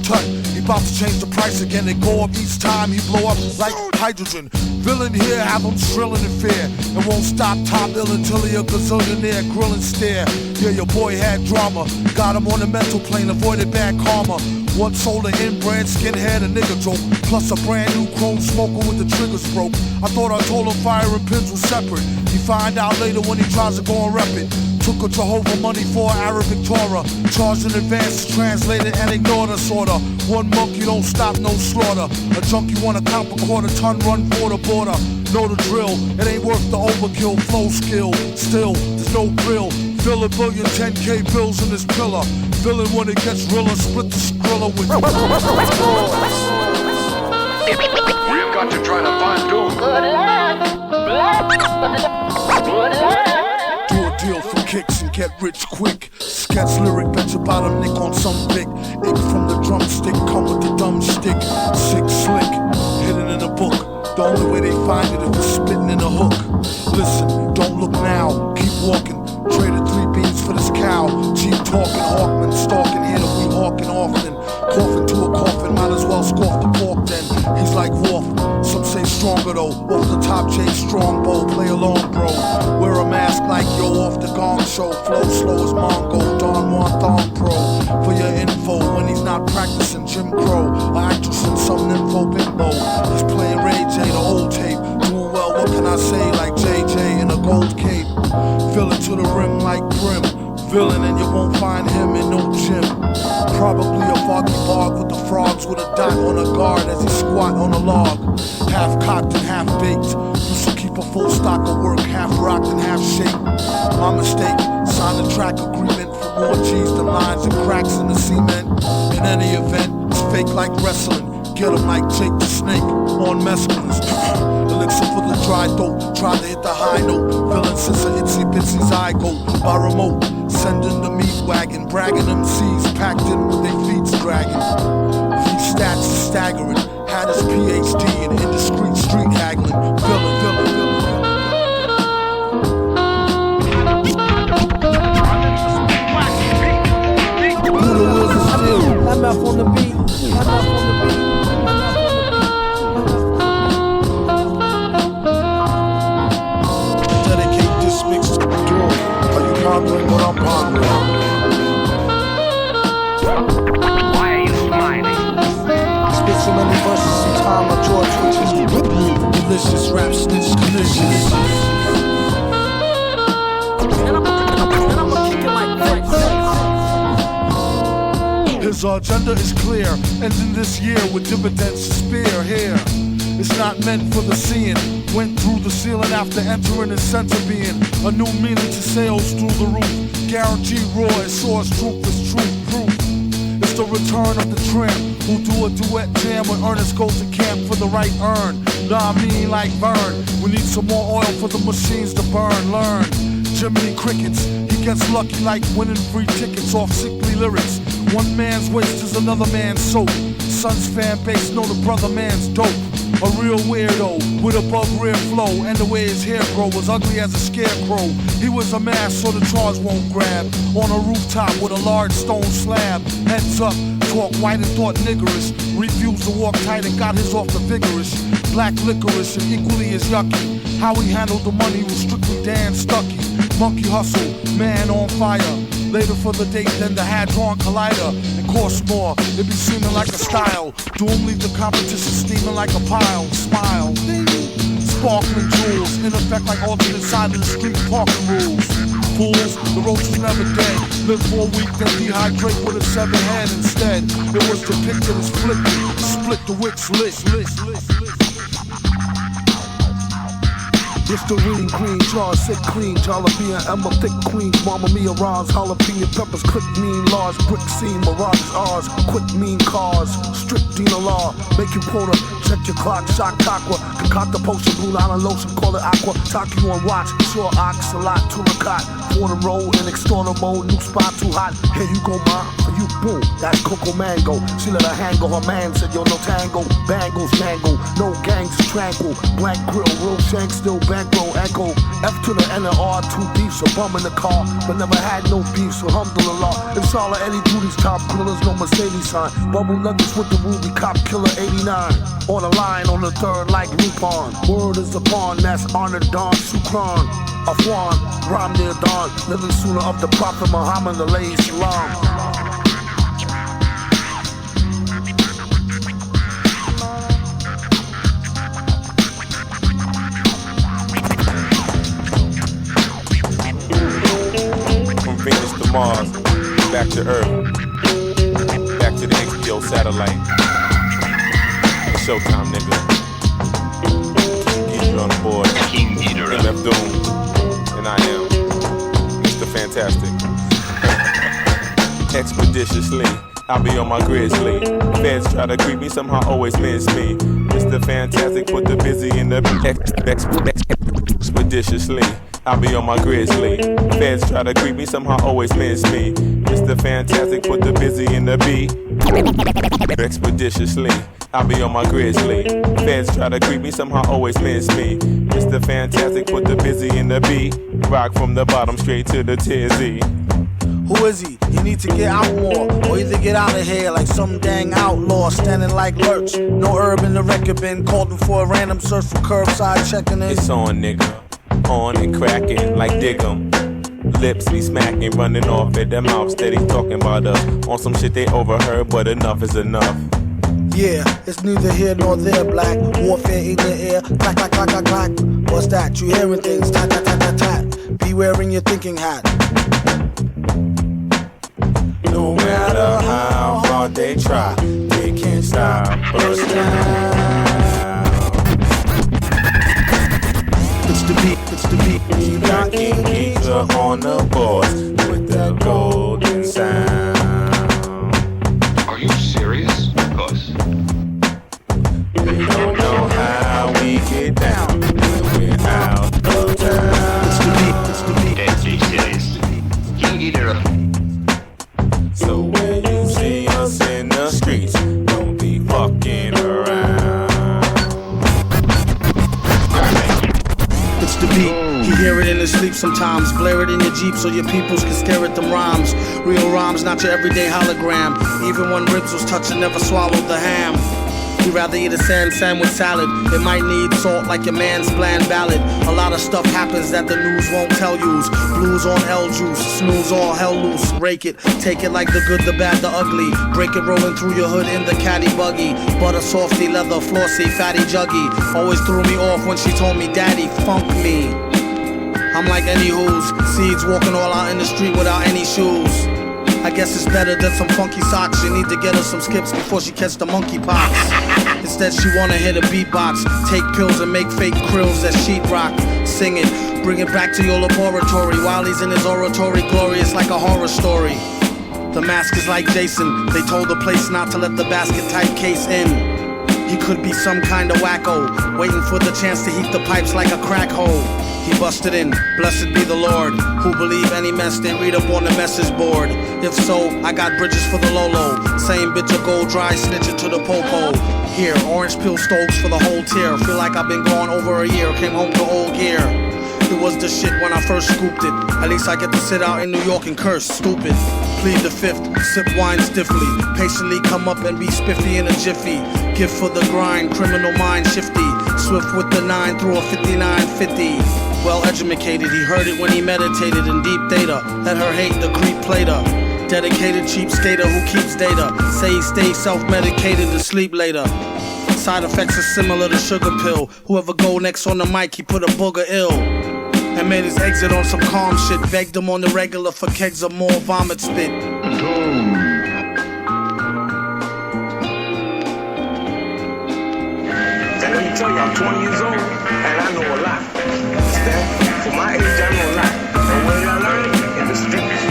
he about to change the price again. They go up each time, he blow up like hydrogen. Villain here, have him shrilling in fear. And won't stop top ill until he a gazillionaire, grill and stare. Yeah, your boy had drama, got him on the mental plane, avoided bad karma. One sold an inbred skinhead, a nigga joke. Plus a brand new chrome smoker with the triggers broke. I thought I told him fire and pins was separate. He find out later when he tries to go and rep it. Took a Jehovah money for an Arabic Torah. Charged in advance, translated and ignored us order. One monkey don't stop, no slaughter. A junkie wanna count a quarter ton, run for the border. Know the drill, it ain't worth the overkill. Flow skill, still, there's no grill. Fill a billion 10K bills in this pillar. Villain when it gets realer, split the skrilla with We've got to try to find Doom. Do a deal for kicks and get rich quick. Sketch lyric, bet your bottom nick on some dick. Ick from the drumstick, come with the dumb stick. Sick, slick, hidden in a book. The only way they find it if it's spitting in a hook. Listen, don't look now, keep walking. Traded 3 beans for this cow. Cheap talking, Hawkman, stalking here to be hawking often. Coughing to a coffin, might as well scoff the pork then. He's like Wolf, some say stronger though. Off the top, J Strongbow, play along bro. Wear a mask like yo off the gong show. Flow slow as Mongo, Don Juan Thong Pro. For your info, when he's not practicing Jim Crow. Or actress in some nympho bimbo. He's playing Ray J, the old tape. Doing well, what can I say, like JJ in a gold cape. Villain to the rim like Grim. Villain and you won't find him in no gym. Probably a foggy bog with the frogs with a dot on a guard as he squat on a log. Half cocked and half baked. Used to keep a full stock of work, half rocked and half shaped. My mistake, signed a track agreement for more cheese than lines and cracks in the cement. In any event, it's fake like wrestling. Get him like Jake the Snake on mescalines. Elixir for the dry throat. Tried to hit the high note. Villain since a itsy bitsy zygote. By remote, sending the meat wagon. Bragging MCs packed in with their feet dragging. These stats are staggering. Had his PhD in indiscreet street haggling. Villain. Who the wheels are still? I'm up on the beat. Dedicate this mix to the door. Are you pondering what I'm pondering? Why are you smiling? Spit so many verses in time, my jaw twitches. Delicious rap snitch, delicious. His agenda is clear, ending this year with dividends to spare here. It's not meant for the seeing. Went through the ceiling after entering its center being. A new meaning to sails through the roof. Guaranteed raw, it soars truth is truth, proof. It's the return of the tramp who do a duet jam when Ernest goes to camp for the right earn. Nah, I mean like burn. We need some more oil for the machines to burn. Learn Jiminy Crickets. He gets lucky like winning free tickets off sickly lyrics. One man's waste is another man's soap. Son's fan base know the brother man's dope. A real weirdo with a bug rear flow, and the way his hair grow was ugly as a scarecrow. He was a mask so the charge won't grab. On a rooftop with a large stone slab. Heads up, talk white and thought niggerish. Refused to walk tight and got his off the vigorous. Black licorice and equally as yucky. How he handled the money was strictly Dan Stucky. Monkey hustle, man on fire. Later for the date than the Hadron Collider. It costs more, it be seeming like a style. Doom leave the competition steaming like a pile. Smile, sparkling jewels. In effect like alternate side of the street parking rules. Fools, the roach is never dead. Live for a week then dehydrate with a severed head instead. It was depicted as flipping. Split the wicks lit. Listerine, green jar, sick clean, jalapeno, Emma, thick queens, Mama Mia, Ron's, jalapeno peppers, click mean, large brick scene, mirage ours, quick mean cars, strict Dina law, make you quota, check your clock, shock aqua, concoct the potion, blue line lotion, call it aqua, talk you on watch, sure ox, a lot, turacot, for the road, in extorter mode, new spot too hot, here you go, ma, for you, boom, that's Coco Mango, she let her hang her man said, yo, no tango, bangles, mango, no gangs, tranquil, blank grill, real shank, still bankroll, echo, F to the N and R, two beefs, a bum in the car, but never had no beef, so alhamdulillah, it's all of Eddie Duty's top killers, no Mercedes sign, bubble nuggets with the ruby, cop killer 89, on the line, on the third like Lupon, word is upon, that's honored Don Shukran, Afwan, Ram near dawn, living sooner of the Prophet Muhammad, alayhi salam. Mars, back to Earth, back to the HBO satellite. It's showtime, nigga. Geezer on the board, MF Doom, and I am Mr. Fantastic. Expeditiously, I'll be on my grizzly. Feds try to creep me, somehow always miss me. Mr. Fantastic, put the busy in the expeditiously. I'll be on my grizzly. Feds try to creep me, somehow always miss me. Mr. Fantastic, put the busy in the beat. Expeditiously, I'll be on my grizzly. Feds try to creep me, somehow always miss me. Mr. Fantastic, put the busy in the beat. Rock from the bottom straight to the tizzy. Who is he? He needs to get out more, or either get out of here like some dang outlaw standing like Lurch. No herb in the record bin, called him for a random search for curbside checking in. It's on, nigga. On and cracking like Diggum. Lips be smacking, running off at the mouth, steady talking about us. On some shit they overheard, but enough is enough. Yeah, it's neither here nor there, black. Warfare in the air, clack, clack, clack, clack, clack. What's that? You hearing things, tat, tat, tat, tat, tat. Be wearing your thinking hat. No matter how hard they try, they can't stop us now. It's the beat, it's the beat. You got King Geezer on the boards with the golden sound. Are you serious? Because we don't know how we get down when we're out of town. It's the beat, it's the beat. Dead serious. King Geezer. So when you see us in the streets, don't be fucking around. It's the beat. He hear it in his sleep sometimes. Blare it in your Jeep so your peoples can stare at them rhymes. Real rhymes, not your everyday hologram. Even when ribs was touching, never swallowed the ham. You'd rather eat a sandwich salad. It might need salt like your man's bland ballad. A lot of stuff happens that the news won't tell yous. Blues on L juice, snooze all hell loose. Rake it, take it like the good, the bad, the ugly. Break it rolling through your hood in the caddy buggy. Butter softy, leather, flossy, fatty juggy. Always threw me off when she told me, daddy, funk me. I'm like any who's seeds walking all out in the street without any shoes. I guess it's better than some funky socks. You need to get her some skips before she catch the monkey pox. Instead she wanna hit a beatbox, take pills and make fake krills that sheetrock. Sing it, bring it back to your laboratory. While he's in his oratory, glorious like a horror story. The mask is like Jason, they told the place not to let the basket type case in. He could be some kind of wacko, waiting for the chance to heat the pipes like a crack hole. He busted in, blessed be the Lord, who believe any mess they read up on the message board. If so, I got bridges for the Lolo, same bitch will go dry, snitch it to the popo. Here, orange peel stokes for the whole tier, feel like I've been gone over a year, came home to old gear. It was the shit when I first scooped it, at least I get to sit out in New York and curse, stupid. Plead the fifth, sip wine stiffly, patiently come up and be spiffy in a jiffy. Gift for the grind, criminal mind shifty, swift with the 9 through a 5950. Well educated, he heard it when he meditated in deep theta. Let her hate the creep plater. Dedicated cheap skater who keeps data. Say he stays self-medicated to sleep later. Side effects are similar to sugar pill. Whoever go next on the mic, he put a booger ill. And made his exit on some calm shit. Begged him on the regular for kegs of more vomit spit. And let me tell you, I'm 20 years old, and I know a lot. Understand? For my age, I know a lot. And where did I learn it? In the streets.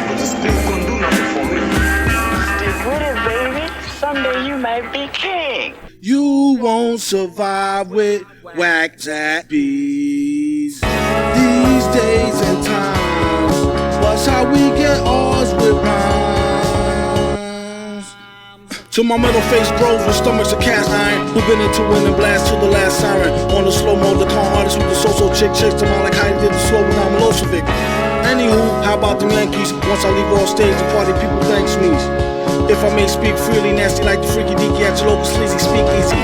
But the streets couldn't do nothing for me. Stick with it, baby. Someday you might be king. You won't survive with whack zack bees. These days and times, watch how we get ours with rhymes. To my metal-faced bros with stomachs of cast iron, who've been into winning blast till the last siren. On the slow-mo, the con artist with the so-so chick chased them out like how he did the slow with Milosevic. Anywho, how about them Yankees? Once I leave off stage, the party people thanks me. If I may speak freely, nasty like the freaky deaky at your local sleazy speakeasy.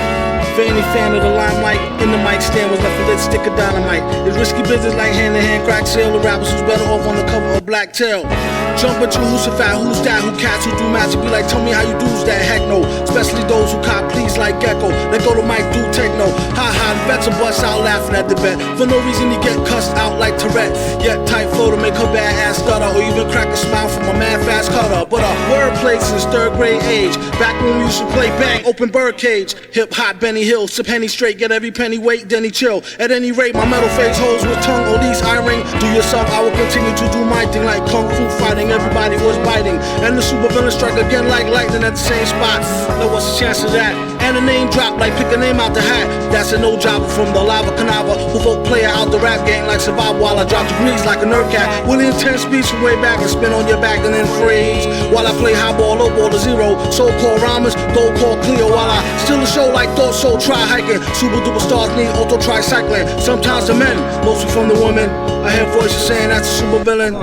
For any fan of the limelight, in the mic stand was left a lit stick of dynamite. It's risky business like hand-to-hand crack sale. The rappers who's better off on the cover of Black Tail. Jump at you, who's a fat, who's that, who cats who do magic. Be like, tell me how you do's that, heck no. Especially those who cop please like Gecko. Let go to Mike, do techno. Ha ha, the bets are bust out laughing at the bet. For no reason he get cussed out like Tourette. Yet tight flow to make her bad ass stutter. Or even crack a smile from a mad fast cutter. But wordplay since 3rd grade age. Back when we used to play bang, open birdcage. Hip hop, Benny Hill, sip Henny straight, get every penny weight, then he chill. At any rate, my metal face holds with tongue, or least I ring. Do yourself, I will continue to do my thing like kung fu fighting. Everybody was biting, and the super villain strike again like lightning at the same spot. Now what's the chance of that? And a name drop like pick a name out the hat. That's a no jobber from the lava canava, who vote player out the rap game like survival while I drop degrees like a nerd cat. Willie intense speech from way back and spin on your back and then freeze. While I play high ball, low ball to zero. So-called rhymers, gold call clear. While I still a show like Thought Soul, try hiking. Super duper stars need auto tricycling. Sometimes the men, mostly from the women. I hear voices saying that's a super villain.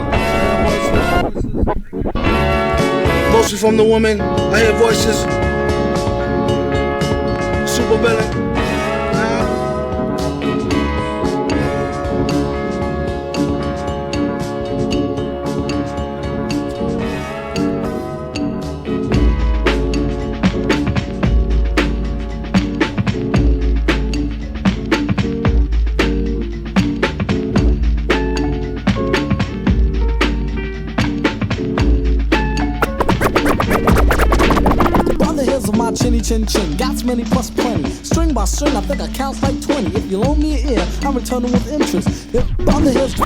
Mostly from the woman, I hear voices. Super villain. Chin chin, got many plus plenty. String by string, I think I count like 20. If you loan me an ear, I'm returning with interest. If on the hills,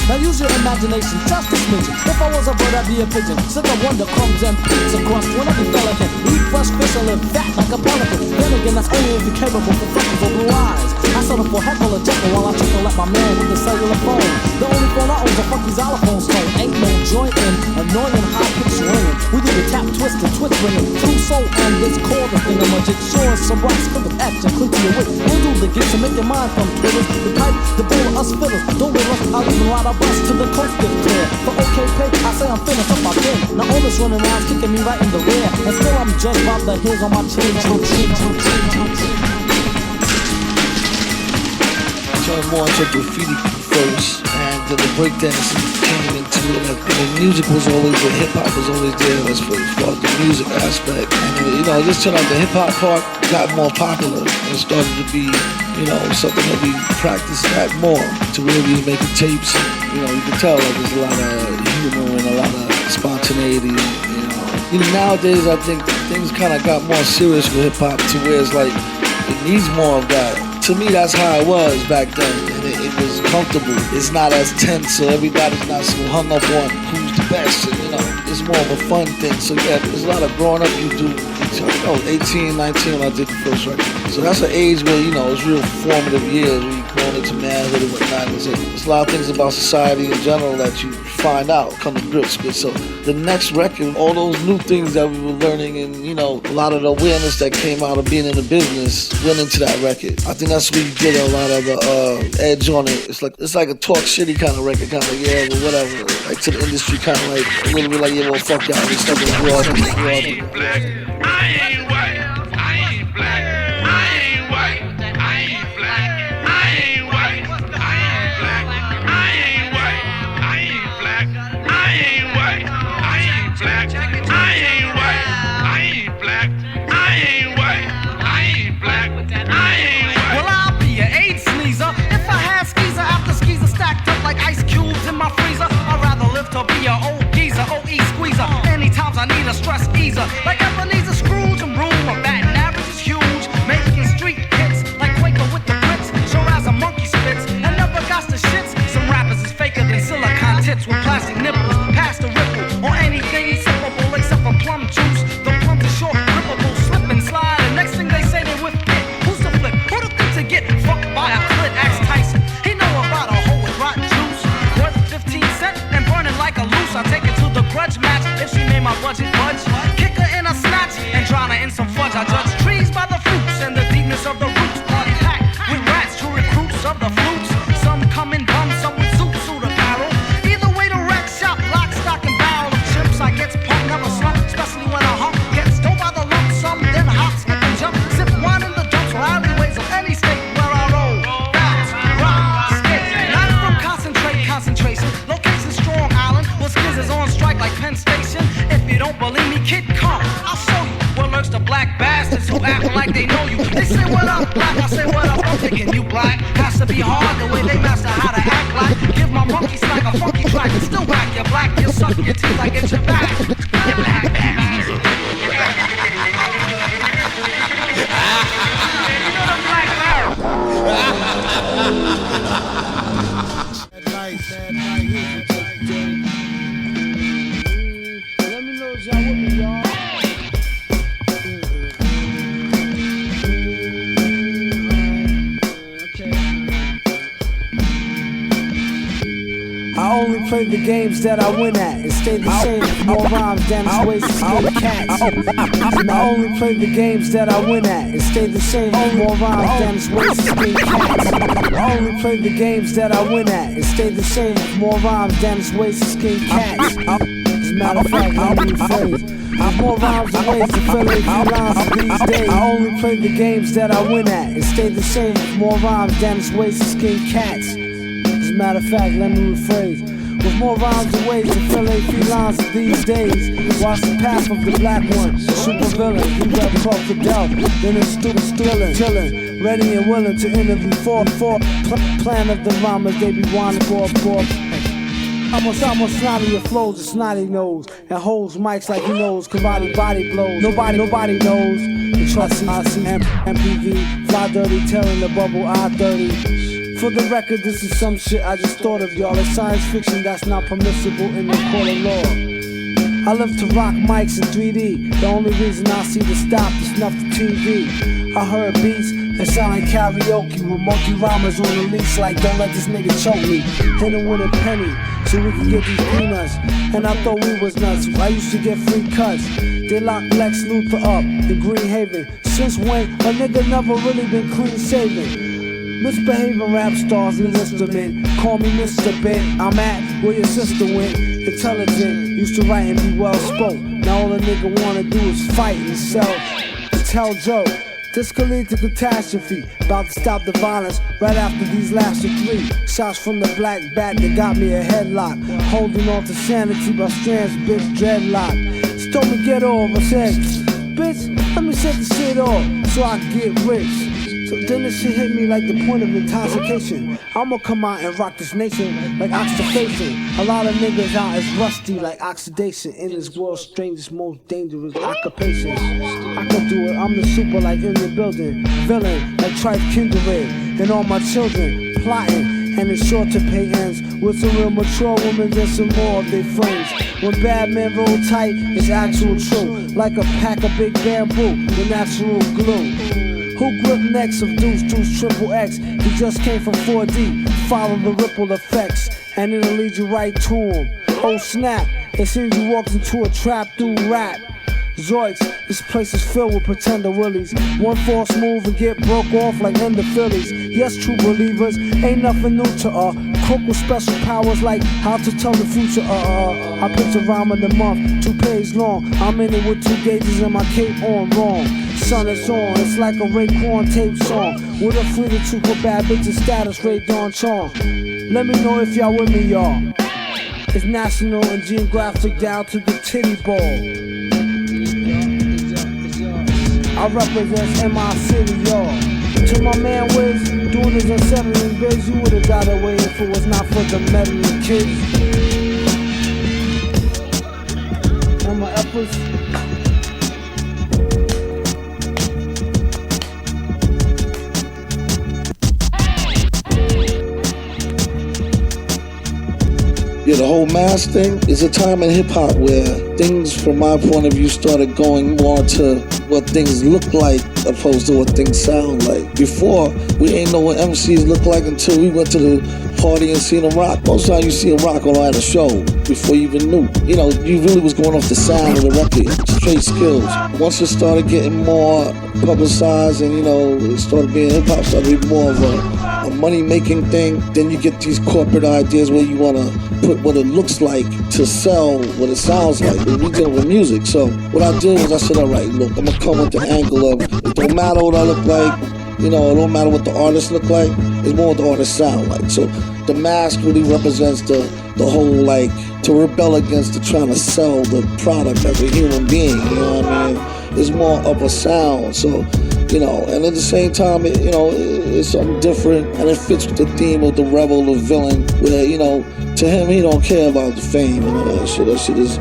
now use your imagination, just a smidgen. If I was a bird, I'd be a pigeon. Sit the wonder crumbs and pizza crust. When every fella can eat fresh fish and live fat like a pelican. Then again, that's only if you're capable for freckles or blue eyes. I settle for heckle or jekyll while I chuckle at my man with the cellular phone. The only phone I own's a funky xylophone stone. Ain't no joint in, annoying high-pitched ringing. We do the tap, twist, and twitch ringing. True soul and this chord, the thing I'm a jig. Showing some rocks, clip of action, click to your wit. Handle the gigs to make your mind from twitters. The pipe, the bull, us fiddlers. Don't give us, I'll even ride our bus to the coast get clear. For OK pay, I say I'm finished up my pen. Now all this running around kicking me right in the rear. And still I'm judged by the hairs on my chin. Turn more into graffiti first, and the breakdance came into it. And the music was always there, hip hop was always there as far as the music aspect. And this turned out the hip hop part got more popular and started to be, something that we practiced that more. To where we was making tapes, and, you could tell like there's a lot of humor and a lot of spontaneity, You know, nowadays I think things kind of got more serious with hip hop to where it's like it needs more of that. To me, that's how it was back then, and it was comfortable. It's not as tense, so everybody's not so hung up on who's the best. And, you know, it's more of a fun thing. So yeah, there's a lot of growing up you do. I was 18, 19 when I did the first record. So that's an age where, you know, it's real formative years when you're growing into manhood and whatnot. There's a lot of things about society in general that you find out, come to grips with. So the next record, all those new things that we were learning and, you know, a lot of the awareness that came out of being in the business went into that record. I think that's where you get a lot of the edge on it. It's like a talk shitty kind of record, kind of like, yeah, well, whatever. Like to the industry, kind of like a little bit like, yeah, well, fuck y'all. This stuff is raw. I ain't black, I ain't white, I ain't black, I ain't white, I ain't black, I ain't white, I ain't black, I ain't white, I ain't black, I ain't white, I ain't black, I ain't white, I ain't black, I ain't white, I ain't black, I ain't white. Well, I'll be an AIDS sneezer if I had skeezer after skeezer stacked up like ice cubes in my freezer. I'd rather live to be an old geezer, OE squeezer. Anytime I need a stress easer, like Ebenezer Scrooge and room. My batting average is huge, making street hits like Quaker with the Brits. Sure as a monkey spits and never got the shits. Some rappers is faker than silicone tits with plastic nipples. Pass the ripple or anything sippable except for plum juice. The plums are short, rippable, slip and slide. And next thing they say they whip it. Who's the flip? Who the think to get fucked by a clit? Axe Tyson. He know about a hole with rotten juice. Worth 15 cents and burning like a loose. I take it to the grudge match if she made my budget budge. Kick her in a snatch and drown her in some fudge. I judge trees by the fruits and the deepness of the roots. Party packed with rats, true recruits of the flutes. Some come in bums, some with suit apparel. Either way the rack shop, lock, stock and barrel of chips. I gets pumped, never slump, especially when a hump gets stole by the lump sum. Then hop, skip and jump, sip wine in the dumps or alleyways of any state where I roll. Bounce, rock, skate. Not from concentration. Location Strong Island, where skills is on strike like Penn Station. If you don't believe me, kid, come, I'll show you. Where lurks the black bastards who act like they know you. They say what up, black, I say what up, I'm thinking you black. Has to be hard the way they master how to act like. Give my monkey snack a funky track and still whack. You're black, you suck your teeth, I get your back. You black bastard. You know the black Let me know if y'all with me, y'all. I only play the games that I win at and stay the same. More rhymes than it's ways to skin cats. I only play the games that I win at and stay the same. More rhymes than it's ways to skin cats. I only play the games that I win at and stay the same. More rhymes than it's ways to skin cats. As a matter of fact, let me rephrase. There's more rhymes and ways to fill a few lines these days. I only play the games that I win at and stay the same. More rhymes than it's ways to skin cats. As a matter of fact, let me rephrase. With more rhymes and ways to fill a few lines these days. Watch the path of the black one, the super villain. He rep crocodile, then it's stillin', chillin', ready and willing to interview for plan of the rhymers they be wanting for. I'm gonna snotty your flows, a snotty nose, and holds mics like he knows karate body blows. Nobody knows the trust I see MPV, fly dirty, tearing the bubble, eye dirty. For the record, this is some shit I just thought of, y'all. It's science fiction that's not permissible in the court of law. I live to rock mics in 3D. The only reason I see the stop is snuff the TV. I heard beats that sound like karaoke with monkey rhymers on the leash like don't let this nigga choke me. Hit him with a penny so we can get these peanuts. And I thought we was nuts. I used to get free cuts. They locked Lex Luthor up in Green Haven. Since when a nigga never really been clean shaven. Misbehaving rap stars enlist men. Call me Mr. Ben. I'm at where your sister went. Intelligent, used to write and be well spoke. Now all a nigga wanna do is fight and sell. Tell Joe, this could lead to catastrophe. About to stop the violence right after these last 3 shots from the black bat that got me a headlock. Holding on to sanity by strands, bitch dreadlock. She told me get off, I said, bitch, let me set the shit off so I can get rich. So then this shit hit me like the point of intoxication. I'ma come out and rock this nation like oxidation. A lot of niggas out is rusty like oxidation. In this world's strangest, most dangerous occupations. I can do it, I'm the super like in the building. Villain like Trife Kindred. And all my children plotting. And it's sure to pay ends with some real mature women and some more of their friends. When bad men roll tight, it's actual truth. Like a pack of big bamboo with natural glue. Who grip necks of deuce, triple X? He just came from 4D. Follow the ripple effects, and it'll lead you right to him. Oh snap, it seems you walked into a trap through rap. Zoids, this place is filled with pretender willies. One false move and get broke off like Ender Phillies. Yes, true believers, ain't nothing new to crook with special powers like how to tell the future. I picture rhyme of the month, 2 pages long. I'm in it with 2 gauges and my cape on wrong. Sun is on, it's like a Raekwon tape song. With a free to for bad bitches status, Ray Dawn Chong. Let me know if y'all with me, y'all. It's national and geographic down to the titty ball. I represent MI City, y'all. To my man Wiz, doing his unsettling biz, you would've died away if it was not for the meddling kids. And my efforts. Yeah, the whole mask thing is a time in hip-hop where things, from my point of view, started going more to what things look like opposed to what things sound like. Before, we ain't know what MCs look like until we went to the party and seen them rock. Most time you see them rock on at a show before you even knew. You know, you really was going off the sound of the record, straight skills. Once it started getting more publicized and, you know, it started being hip-hop, started being more of a money-making thing, then you get these corporate ideas where you want to put what it looks like to sell what it sounds like. We dealing with music. So what I did was I said, all right, look, I'm going to come with the angle of, it don't matter what I look like, you know, it don't matter what the artist look like, it's more what the artist sound like. So the mask really represents the whole, like, to rebel against the trying to sell the product as a human being, you know what I mean? It's more of a sound. So, you know, and at the same time, it's something different, and it fits with the theme of the rebel, the villain, where, you know, to him, he don't care about the fame and all that shit. That shit is,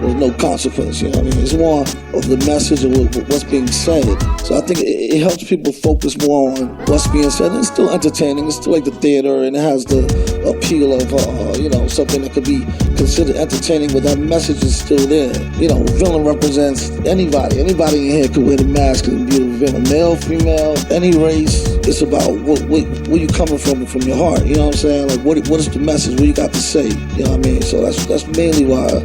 there's no consequence, you know what I mean? It's more of the message of what's being said. So I think it helps people focus more on what's being said. And it's still entertaining. It's still like the theater, and it has the appeal of, you know, something that could be considered entertaining, but that message is still there. You know, villain represents anybody. Anybody in here could wear the mask and be a villain. Male, female, any race. It's about where you coming from your heart. You know what I'm saying? Like, what is the message? What you got to say? You know what I mean? So that's mainly why I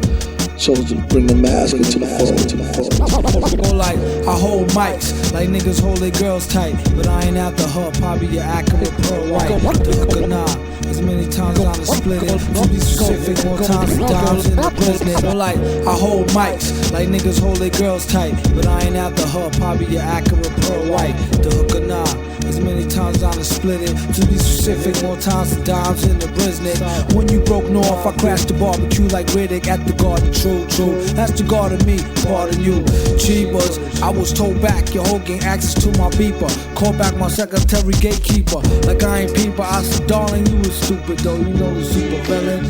chose to bring the mask into the fold. Go like I hold mics, like niggas hold their girls tight, but I ain't out the hook. Probably your accurate pearl white. The hook or nah. As many times as I'm split it. To be specific, more times than dimes in the business. Go like I hold mics, like niggas hold their girls tight, but I ain't out the hook. Probably your accurate pearl white. The hook or nah. As many times as I'm split it. To be specific, more times than dimes in the business. When you broke north, I crashed the barbecue like Riddick at the garden. True. That's the guard of me, part of you. Jeebus, I was told back, your whole gang access to my beeper. Call back my secretary gatekeeper. Like I ain't peeper, I said, darling, you was stupid though, you know the super villain.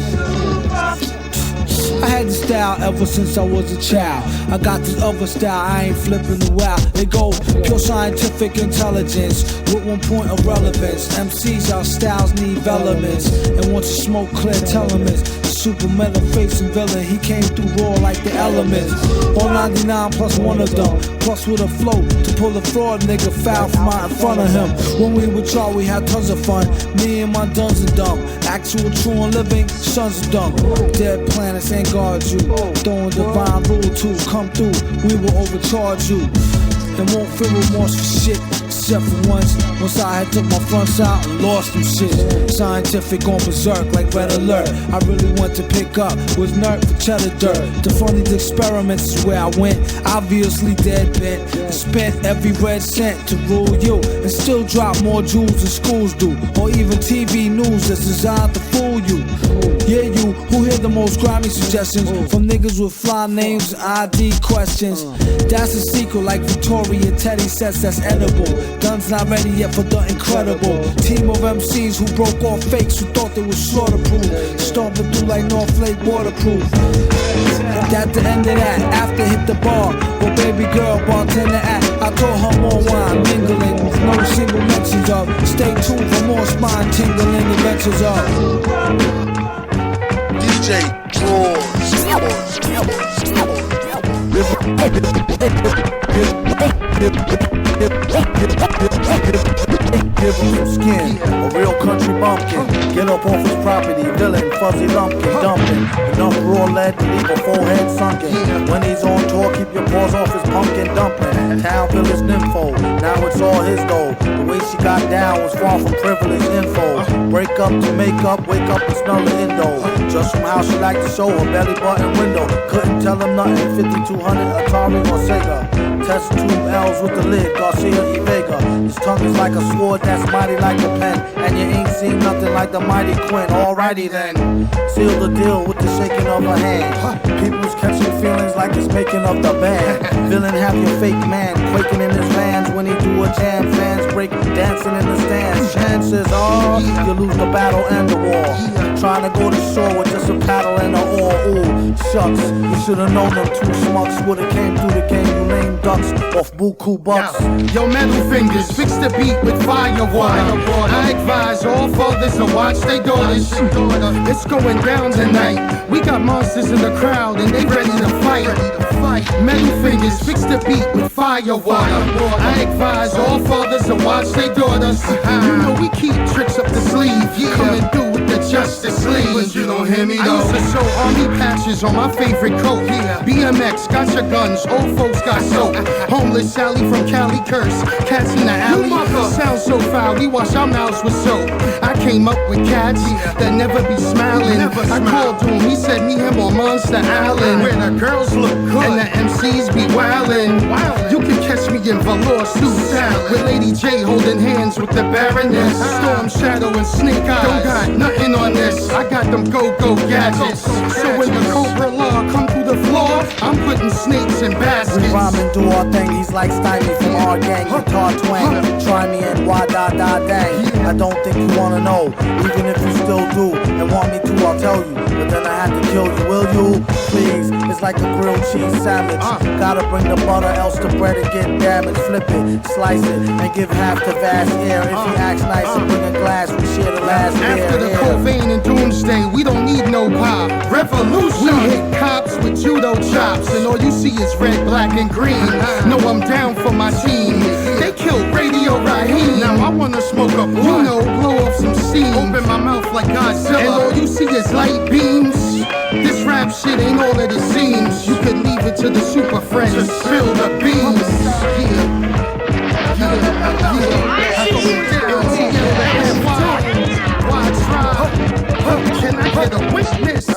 I had this style ever since I was a child. I got this other style, I ain't flipping the wow. It goes pure scientific intelligence with 1 point of relevance. MCs, our styles need elements, and once you smoke clear telements. Super metal facing villain, he came through raw like the elements. All 99 plus one of them, plus with a flow to pull a fraud nigga foul from out in front of him. When we with y'all, we had tons of fun. Me and my duns are dumb. Actual true and living sons are dumb. Dead planets ain't guard you. Throwing divine rule to come through, we will overcharge you. And won't feel remorse for shit, except for once I had took my fronts out and lost some shit. Scientific on berserk like Red Alert. I really want to pick up was nerd for cheddar dirt. To fund these experiments is where I went. Obviously dead bent. And spent every red cent to rule you, and still drop more jewels than schools do, or even TV news that's designed to fool you. Yeah, you who hear the most grimy suggestions from niggas with fly names and ID questions. That's a secret like Victoria Teddy says that's edible. Guns not ready yet for the incredible. Team of MCs who broke off fakes who thought they were slaughterproof. Stomping through like North Lake waterproof. At the end of that, after hit the bar, where baby girl bartender at, I told her more wine, mingling with no single mentions of. Stay tuned for more spine tingling adventures of DJ Give him some skin, a real country bumpkin. Get up off his property, villain, fuzzy lumpkin, dumping. Enough raw lead to leave a forehead sunken. When he's on tour, keep your paws off his pumpkin dumpling. Town village nympho, now it's all his though. The way she got down was far from privileged info. Break up to make up, wake up and smell the indo. Just from how she liked to show her belly button window. Couldn't tell him nothing, 5200 Atari or Sega. Test tube L's with the lid, Garcia E. Vega. His tongue is like a sword that's mighty like a pen. And you ain't seen nothing like the mighty Quinn. Alrighty then, seal the deal with the shaking of a hand. People's catching feelings like it's making of the band. Villain have your fake man quaking in his hands when he do a jam. Fans break dancing in the stands. Chances are you lose the battle and the war. Trying to go to shore with just a paddle and an oar. Ooh, shucks, you should've known them two schmucks would've came through the game. You lame ducks off buku bucks. Yo, metal fingers, fix the beat with fire water. I advise all fathers to watch their daughters. It's going down tonight. We got monsters in the crowd and they ready to fight. Metal fingers, fix the beat with fire water. I advise all fathers to watch their daughters. You know we keep tricks up the sleeve. Coming through with the Justice League. But you don't hear me though. I used to show army patches on my favorite coat. BMX, got your guns, old folks got soap. Homeless Sally from Cali curse. Cats in the alley, sounds so foul. We wash our mouths with soap. I came up with cats that never be smiling. I called to him, he said meet him on Monster Island, where the girls look good and the MCs be wildin'. You can catch me in velour suits with Lady J holding hands with the Baroness. Storm Shadow and Snake Eyes. Don't got nothing on this. I got them go-go gadgets. So when the Cobra Law come through the floor, I'm putting snakes in baskets. We rhyme and do our thing. He's like Stymie from our gang, guitar twang. Try me and why da da dang. I don't think you wanna know, even if you still do and want me to, I'll tell you. But then I have to kill you. Will you? Please. It's like a grilled cheese sandwich. Gotta bring the butter, else the bread will get damaged. Flip it, slice it, and give half to vast air. If he acts nice and bring a glass, we share the last beer. After the Cobain and Doomsday, we don't need no pop. Revolution. We hit cops with judo chops, and all you see is red, black, and green. No, I'm down for my team. They killed Radio Raheem. Now I wanna smoke up, you know, blow off some steam. Open my mouth like Godzilla, and all you see is light beams. This rap shit ain't all that it seems. You could leave it to the super friends to spill the beans. Why try? Can I get a witness?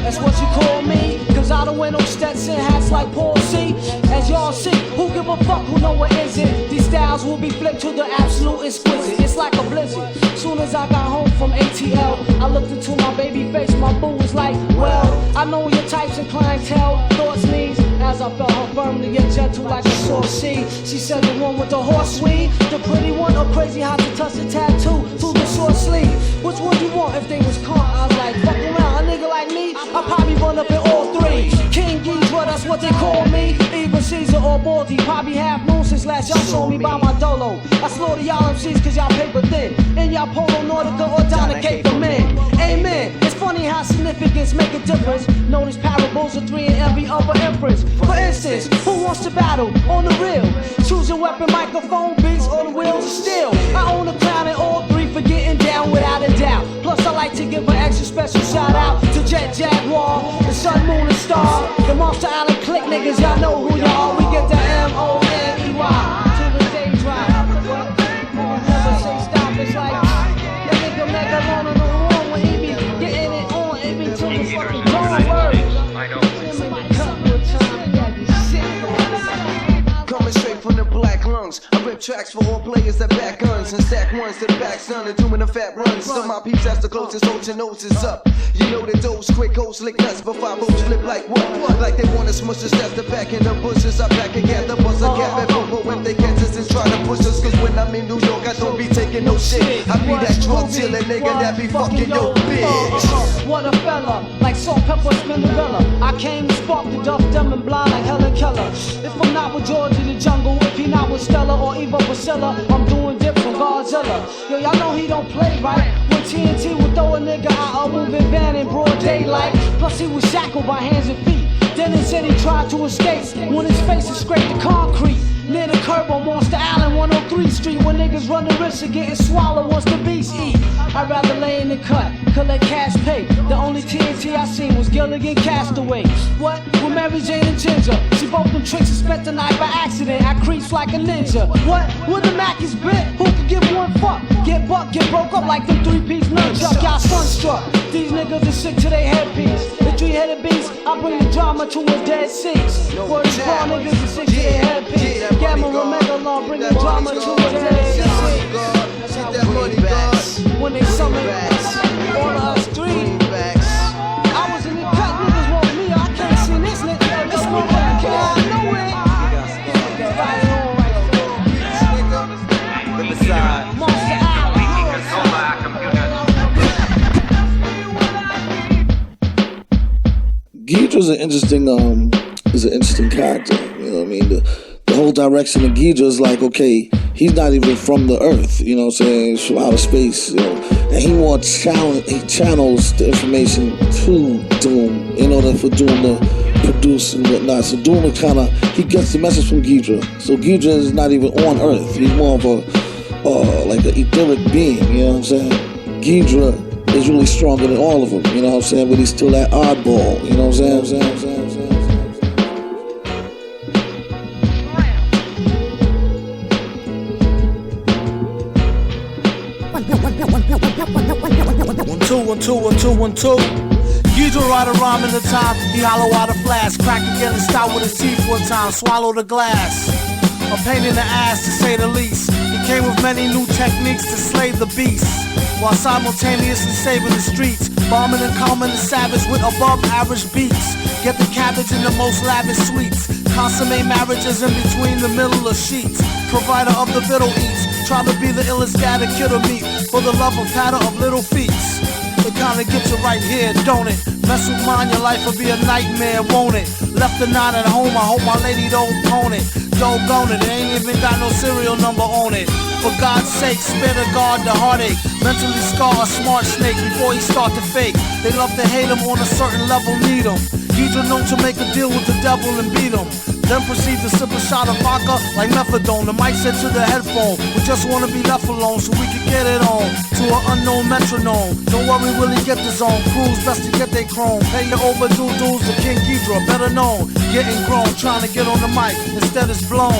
That's what you call me, cause I don't wear no Stetson hats like Paul C. As y'all see, who give a fuck, who know what is it? These styles will be flipped to the absolute exquisite. It's like a blizzard. Soon as I got home from ATL, I looked into my baby face, my boo was like, well, I know your types and clientele, thoughts, needs. As I felt her firmly yet gentle like a soft sea. She said the one with the horse weed, the pretty one, or crazy how to touch the tattoo through the short sleeve. Which one you want if they was con? I was like, fuck around, a nigga like me, I probably run up in all three. King Geese, well that's what they call me. Even Caesar or Baldy, probably half moon since last y'all saw me by my dolo. I slaughter y'all MCs cause y'all paper thin. In y'all Polo Nordica or Donna K for men. Amen. It's funny how significance make a difference. Know these parables of three and every other empress. For instance, who wants to battle on the real? Choose your weapon, microphone, beats, or the wheels of steel. I own a crown in all three for getting down without a doubt. Plus I like to give an extra special shout out to Jet Jaguar, the Sun, Moon, and Star, the Monster Island Click. niggas, y'all know who y'all are. We get the M-O-N-E-Y to the day drive. Never say stop. It's like that nigga Megalon on the wall when he be getting it on. It be to the fucking dawn word. Coming straight from the black lungs. I rip tracks for all players that back guns and stack ones to the back son and doing the fat runs. Some of my peeps that's the closest, hold your noses up. You know that those quick hoes lick nuts, but 5 O's flip like what? Like they wanna smush us, that's the back in the bushes. I back again, the buzz a gap at Bobo when they catch us and try to push us. Cause when I'm in New York, I don't be taking no shit. I be that drug dealer nigga that be fucking your bitch. What a fella, like salt, pepper, Spinderella. I came to spark the duff, dumb and blind like Helen Keller. If I'm not with George in the jungle, if he not with Stella or Eva Priscilla, I'm doing dip from Godzilla. Yo, y'all know he don't play right. When TNT would throw a nigga out, a moving van in broad daylight. Plus he was shackled by hands and feet. Then he said he tried to escape when his face is scraped the concrete. Near the curb on Monster Island, 103rd Street, where niggas run the risk of getting swallowed once the beast eat. I'd rather lay in the cut, collect cash pay. The only TNT I seen was Gilligan Castaway. What? With Mary Jane and Ginger. She both them tricks and spent the night by accident. I creeps like a ninja. What? With the Mackies bit? Who could give one fuck? Get bucked, get broke up like them 3-piece nunchuck. Y'all sunstruck. These niggas are sick to their headpiece. The 3-headed beast, I bring the drama to a dead seats. For these poor niggas are sick to their headpiece. Gamma or Megalon, bring the drama to a dead seats. That's how we back. When they summon all of us three. I was in the cut, niggas want me, I can't see this nigga. This motherfucker can't know it. Right on, right on. Riverside. Monster Ghidra's an interesting character. You know what I mean? The whole direction of Ghidra is like, okay, he's not even from the earth, you know what I'm saying? He's from outer space, you know. And he channels the information to Doom in order for Doom to produce and whatnot. So Doom he gets the message from Ghidra. So Ghidra is not even on earth. He's more of like an etheric being, you know what I'm saying? Ghidra is really stronger than all of them, you know what I'm saying? But he's still that oddball, you know what I'm saying? One, two. Ghidra ride a rhyme in the time, he hollow out a flask, crack again and stout with his teeth one time, swallow the glass. A pain in the ass to say the least. He came with many new techniques to slay the beast, while simultaneously saving the streets, bombing and calming the savage with above average beats. Get the cabbage in the most lavish sweets, consummate marriages in between the middle of sheets. Provider of the middle eats, try to be the illest guy to kid or meet, for the love of patter of little feats. It kinda gets you right here, don't it? Mess with mine, your life will be a nightmare, won't it? Left the night at home, I hope my lady don't own it. Doggone it, ain't even got no serial number on it. For God's sake, spare the guard the heartache. Mentally scar a smart snake before he start to fake. They love to hate him on a certain level, need him. Ghidra known to make a deal with the devil and beat him. Then proceed to sip a shot of vodka like methadone. The mic said to the headphone, we just wanna be left alone so we can get it on to an unknown metronome. Don't worry, Willie, get the zone. Crews best to get they chrome. Pay your overdue dues to King Ghidra, better known. Getting grown, trying to get on the mic, instead it's blown.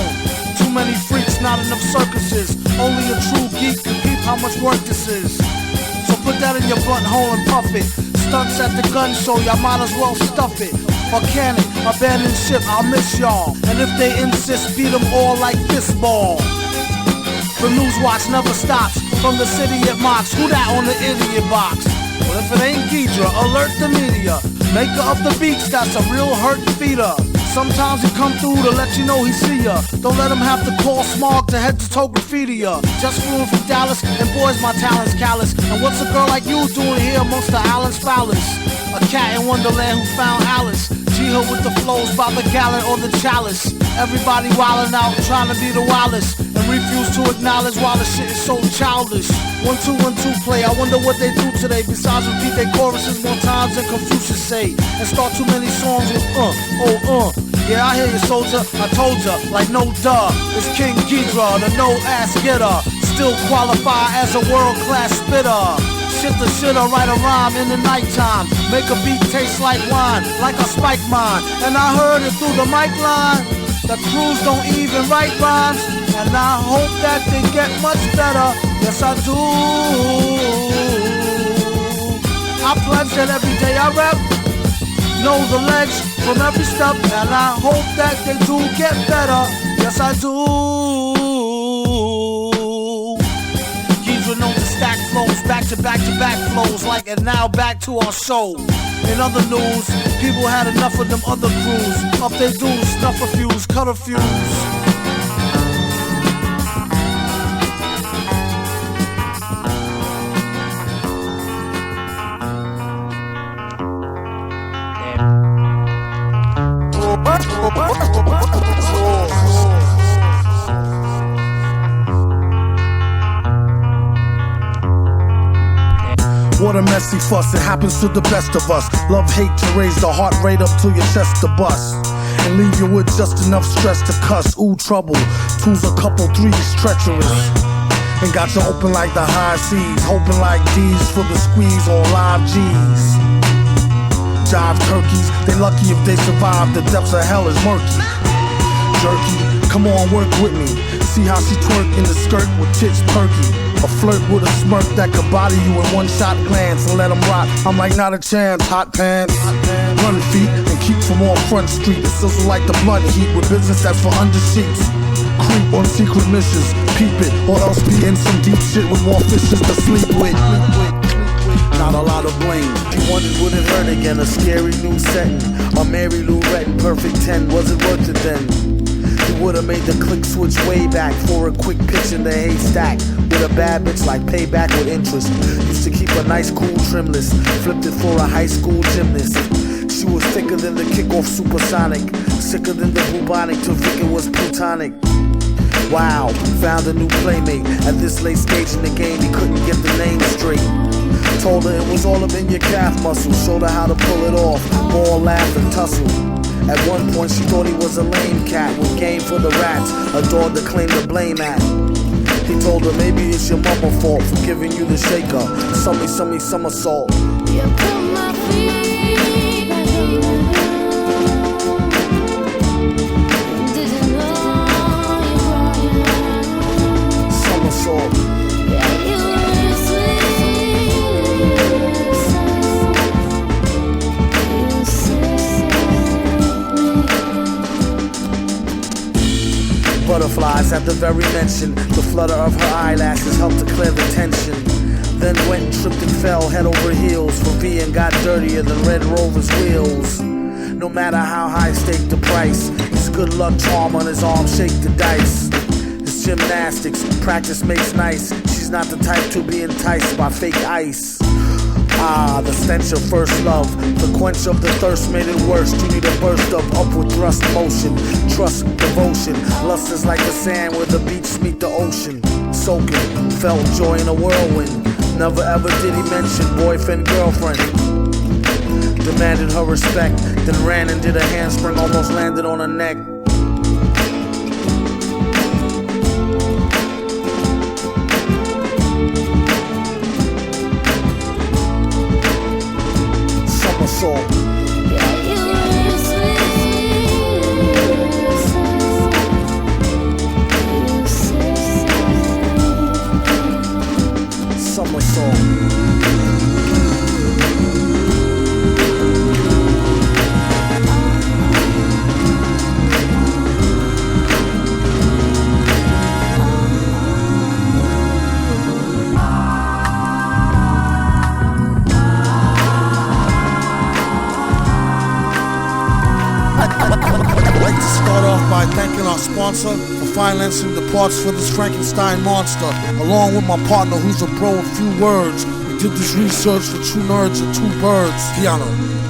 Too many freaks, not enough circuses. Only a true geek can peep how much work this is. So put that in your blunt hole and puff it. Stunts at the gun show, y'all might as well stuff it. Or can it? Abandon ship, I'll miss y'all. And if they insist, beat them all like fistball. The news watch never stops. From the city it mocks. Who that on the idiot box? Well, if it ain't Ghidra, alert the media. Maker of the beats, that's a real hurt feeder. Sometimes he come through to let you know he see ya. Don't let him have to call Smog to head to toe graffiti ya. Just flew in from Dallas, and boys, my talent's callous. And what's a girl like you doing here amongst the island's foulers? A cat in Wonderland who found Alice. G-Hill with the flows by the gallon or the chalice. Everybody wildin' out, trying to be the wildest, and refuse to acknowledge why the shit is so childish. 1, 2, 1, 2 play, I wonder what they do today. Besides repeat their choruses more times than Confucius say. And start too many songs with Yeah, I hear you, soldier, I told ya, like no duh. It's King Ghidra, the no-ass getter. Still qualify as a world-class spitter. Shit the shit or write a rhyme in the nighttime. Make a beat taste like wine, like a spike mine. And I heard it through the mic line. The crews don't even write rhymes, and I hope that they get much better. Yes, I do. I pledge that every day I rap, know the legs from every step, and I hope that they do get better. Yes, I do. Keys were known to stack flows, back to back to back flows, like and now back to our show. In other news, people had enough of them other crews. Up they dues, snuff a fuse, cut a fuse. What a messy fuss, it happens to the best of us. Love, hate to raise the heart rate up to your chest to bust. And leave you with just enough stress to cuss. Ooh, trouble, two's a couple, three's treacherous. And got you open like the high seas, hoping like D's for the squeeze on live G's. Jive turkeys, they lucky if they survive, the depths of hell is murky. Jerky, come on, work with me. See how she twerk in the skirt with tits perky. A flirt with a smirk that could body you in one shot glance and let them rock. I'm like, not a chance, hot pants. Run feet and keep from on Front Street. It sizzle like the blunt heat with business that's for under sheets. Creep on secret missions, peep it, or else be in some deep shit with more fishes to sleep with. Not a lot of blame. He wondered would it hurt again? A scary new setting. A Mary Lou Retton, perfect 10. Was it worth it then? He would've made the click switch way back for a quick pitch in the haystack. With a bad bitch like payback with interest. Used to keep a nice cool trimless. Flipped it for a high school gymnast. She was thicker than the kickoff supersonic. Sicker than the bubonic till Vic it was plutonic. Wow, found a new playmate. At this late stage in the game, he couldn't get the name straight. Told her it was all up in your calf muscle. Showed her how to pull it off. Ball, laugh, and tussle. At one point she thought he was a lame cat with game for the rats, a dog to claim the blame at. He told her maybe it's your mama fault for giving you the shaker. Summy, somersault. You put my feet back on the ground. Didn't know you crying. Somersault. Yeah, you were Butterflies at the very mention. The flutter of her eyelashes helped to clear the tension. Then went and tripped and fell head over heels for V and got dirtier than Red Rover's wheels. No matter how high stake the price, his good luck charm on his arm shake the dice. His gymnastics, practice makes nice. She's not the type to be enticed by fake ice. Ah, the stench of first love. The quench of the thirst made it worse. You need a burst of upward thrust motion. Trust, devotion. Lust is like the sand where the beach meet the ocean. Soaking, felt joy in a whirlwind. Never ever did he mention boyfriend, girlfriend. Demanded her respect, then ran and did a handspring, almost landed on her neck. Somersault. Somersault. By thanking our sponsor for financing the parts for this Frankenstein monster, along with my partner who's a bro of few words. We did this research for two nerds and two birds. Piano,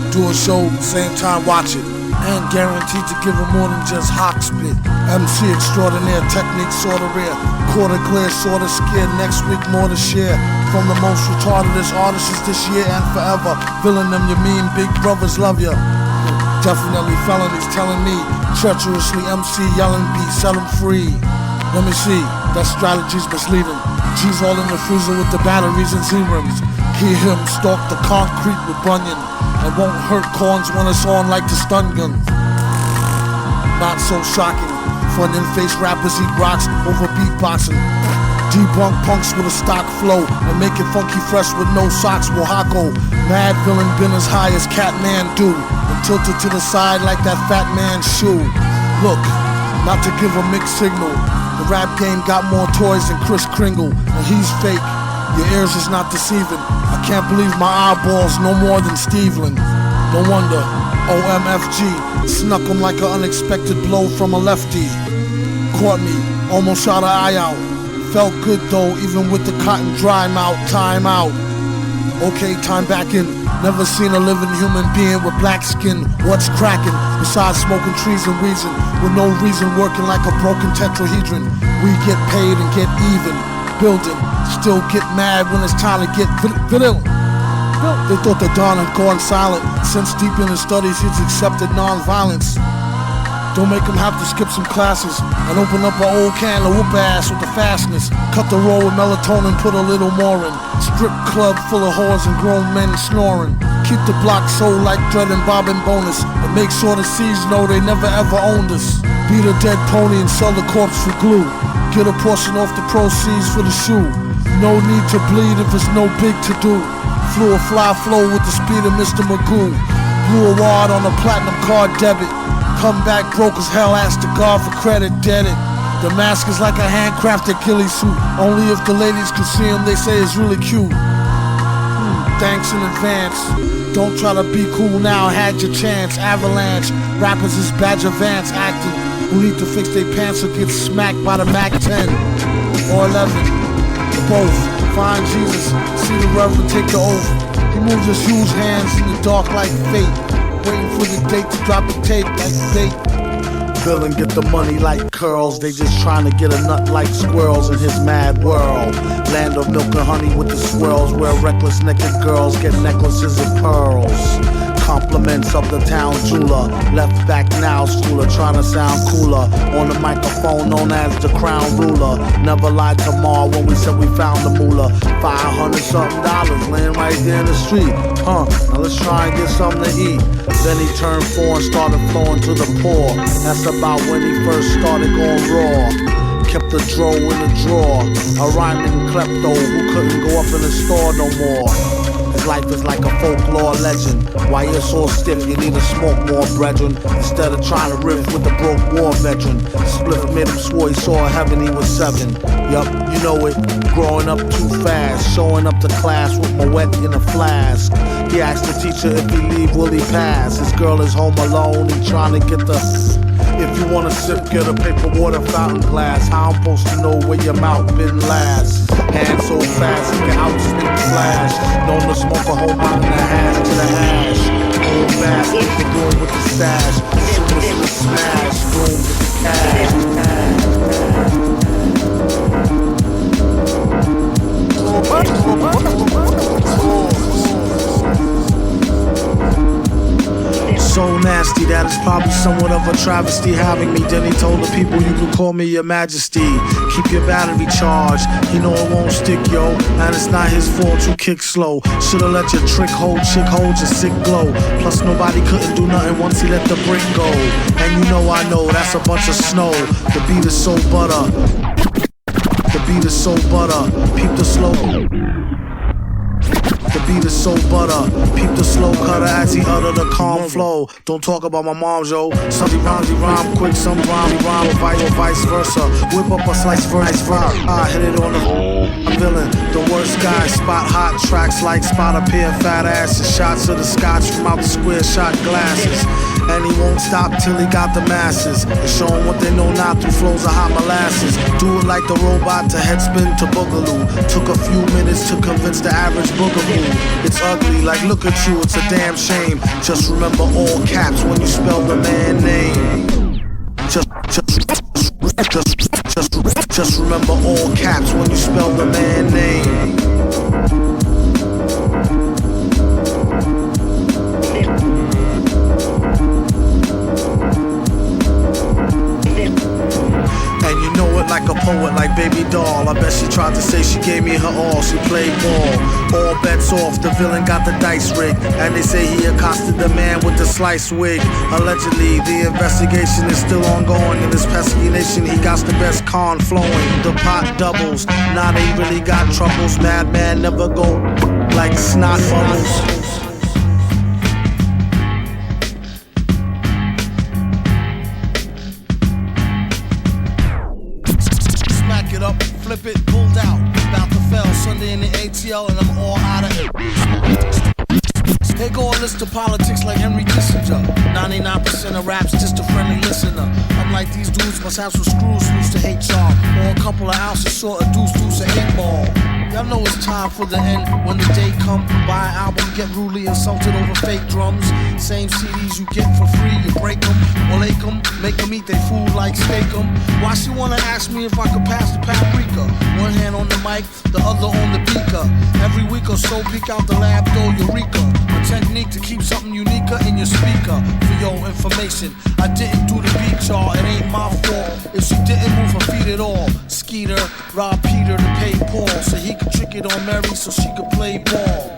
do a show, same time watch it, and guaranteed to give him more than just hawk spit. MC extraordinaire, technique sorta rare, quarter clear, sorta scared. Next week more to share from the most retardedest artists this year and forever. Feeling them, you mean big brothers love ya. Definitely felonies telling me treacherously MC yelling beat, set him free. Let me see, that strategy's misleading. G's all in the freezer with the batteries and Z-rims. Hear him stalk the concrete with Bunyan, and won't hurt corns when it's on like the stun gun. Not so shocking, fun in-face rappers eat rocks over beatboxing. Debunk punks with a stock flow and make it funky fresh with no socks. Wahako, mad villain been as high as Catman do, and tilted to the side like that fat man's shoe. Look, not to give a mixed signal, the rap game got more toys than Kris Kringle, and he's fake. Your ears is not deceiving. I can't believe my eyeballs no more than Steveland. No wonder OMFG snuck him like an unexpected blow from a lefty. Caught me, almost shot an eye out. Felt good though, even with the cotton dry mouth. Time out. Okay, time back in. Never seen a living human being with black skin. What's cracking? Besides smoking trees and wheezing, with no reason working like a broken tetrahedron. We get paid and get even. Building, still get mad when it's time to get villain. They thought the Don had gone silent. Since deep in his studies, he's accepted non-violence. Don't make him have to skip some classes and open up an old can of whoop ass with the fastness. Cut the roll with melatonin, put a little more in. Strip club full of whores and grown men snoring. Keep the block sold like Dread and Bob and Bonus, and make sure the C's know they never ever owned us. Beat a dead pony and sell the corpse for glue. Get a portion off the proceeds for the shoe. No need to bleed if it's no big to do. Flew a fly flow with the speed of Mr. Magoo. Blew a wad on a platinum card debit. Come back broke as hell, asked the God for credit, dead it. The mask is like a handcrafted ghillie suit. Only if the ladies can see him, they say it's really cute. Thanks in advance. Don't try to be cool now, had your chance. Avalanche, rappers is Badger Vance acting. Who need to fix their pants or get smacked by the Mac 10 or 11. Both. Find Jesus, see the Reverend take the oath. He moves his huge hands in the dark like fate, waiting for the date to drop the tape like bait. Villain get the money like curls. They just trying to get a nut like squirrels in his mad world. Land of milk and honey with the swirls, where reckless naked girls get necklaces of pearls. Compliments of the town jeweler. Left back now, schooler, trying to sound cooler. On the microphone known as the crown ruler. Never lied to Ma when we said we found the moolah. $500-something laying right there in the street. Now let's try and get something to eat. Then he turned 4 and started flowing to the poor. That's about when he first started going raw. Kept the dro in the drawer. A rhyming klepto who couldn't go up in the store no more. His life is like a folklore legend. Why you're so stiff, you need to smoke more, brethren. Instead of trying to riff with the broke war veteran. Spliff made him swore he saw heaven, he was 7. Yup, you know it, growing up too fast. Showing up to class with my wet in a flask. He asked the teacher if he leave, will he pass? His girl is home alone, he trying to get the... If you wanna sip, get a paper water fountain glass. How I'm supposed to know where your mouth been last? Hand so fast, you can outspit flash. Known to smoke a whole mountain of hash to the hash. Old fast, keep the room with the stash. Super to the smash, boom with the cash. So nasty that it's probably somewhat of a travesty having me. Then he told the people you can call me your majesty. Keep your battery charged, he know it won't stick, yo. And it's not his fault you kick slow. Should've let your trick hold, chick hold your sick glow. Plus nobody couldn't do nothing once he let the brick go. And you know I know that's a bunch of snow. The beat is so butter. The beat is so butter. Peep the slow. The beat is so butter. Peep the slow cutter as he utter the calm flow. Don't talk about my mom, yo. Some rhyme quick, some rhyme or vice versa. Whip up a slice verse, I hit it on the villain. The worst guy, spot hot tracks like spot a pair of fat asses. Shots of the scotch from out the square shot glasses. And he won't stop till he got the masses. And show them what they know now through flows of hot molasses. Do it like the robot to headspin to boogaloo. Took a few minutes to convince the average boogaloo. It's ugly, like look at you, it's a damn shame. Just remember all caps when you spell the man name. Just remember all caps when you spell the man name. And you know it like a poet like Baby Doll. I bet she tried to say she gave me her all. She played ball. All bets off. The villain got the dice rigged, and they say he accosted the man with the sliced wig. Allegedly, the investigation is still ongoing. In this pesky nation, he got the best con flowing. The pot doubles. Now they really got troubles. Madman never go like snot bubbles. Flip it, pulled out, about to fell. Sunday in the ATL and I'm all out of it. Here go a list of politics like Henry Kissinger. 99% of rap's just a friendly listener. I'm like these dudes must have some screws loose to HR, or a couple of ounces short of deuce an 8-ball. Y'all know it's time for the end when the day come. Buy an album, get rudely insulted over fake drums. Same CDs you get for free, you break them, or lake them, make them eat their food like steak them. Why she wanna ask me if I could pass the paprika? One hand on the mic, the other on the beaker. Every week or so, peek out the lab door, Eureka. A technique to keep something unique in your speaker. For your information, I didn't do the beat, y'all, it ain't my fault if she didn't move her feet at all. Skeeter robbed Peter to pay Paul, so he could trick it on Mary so she could play ball.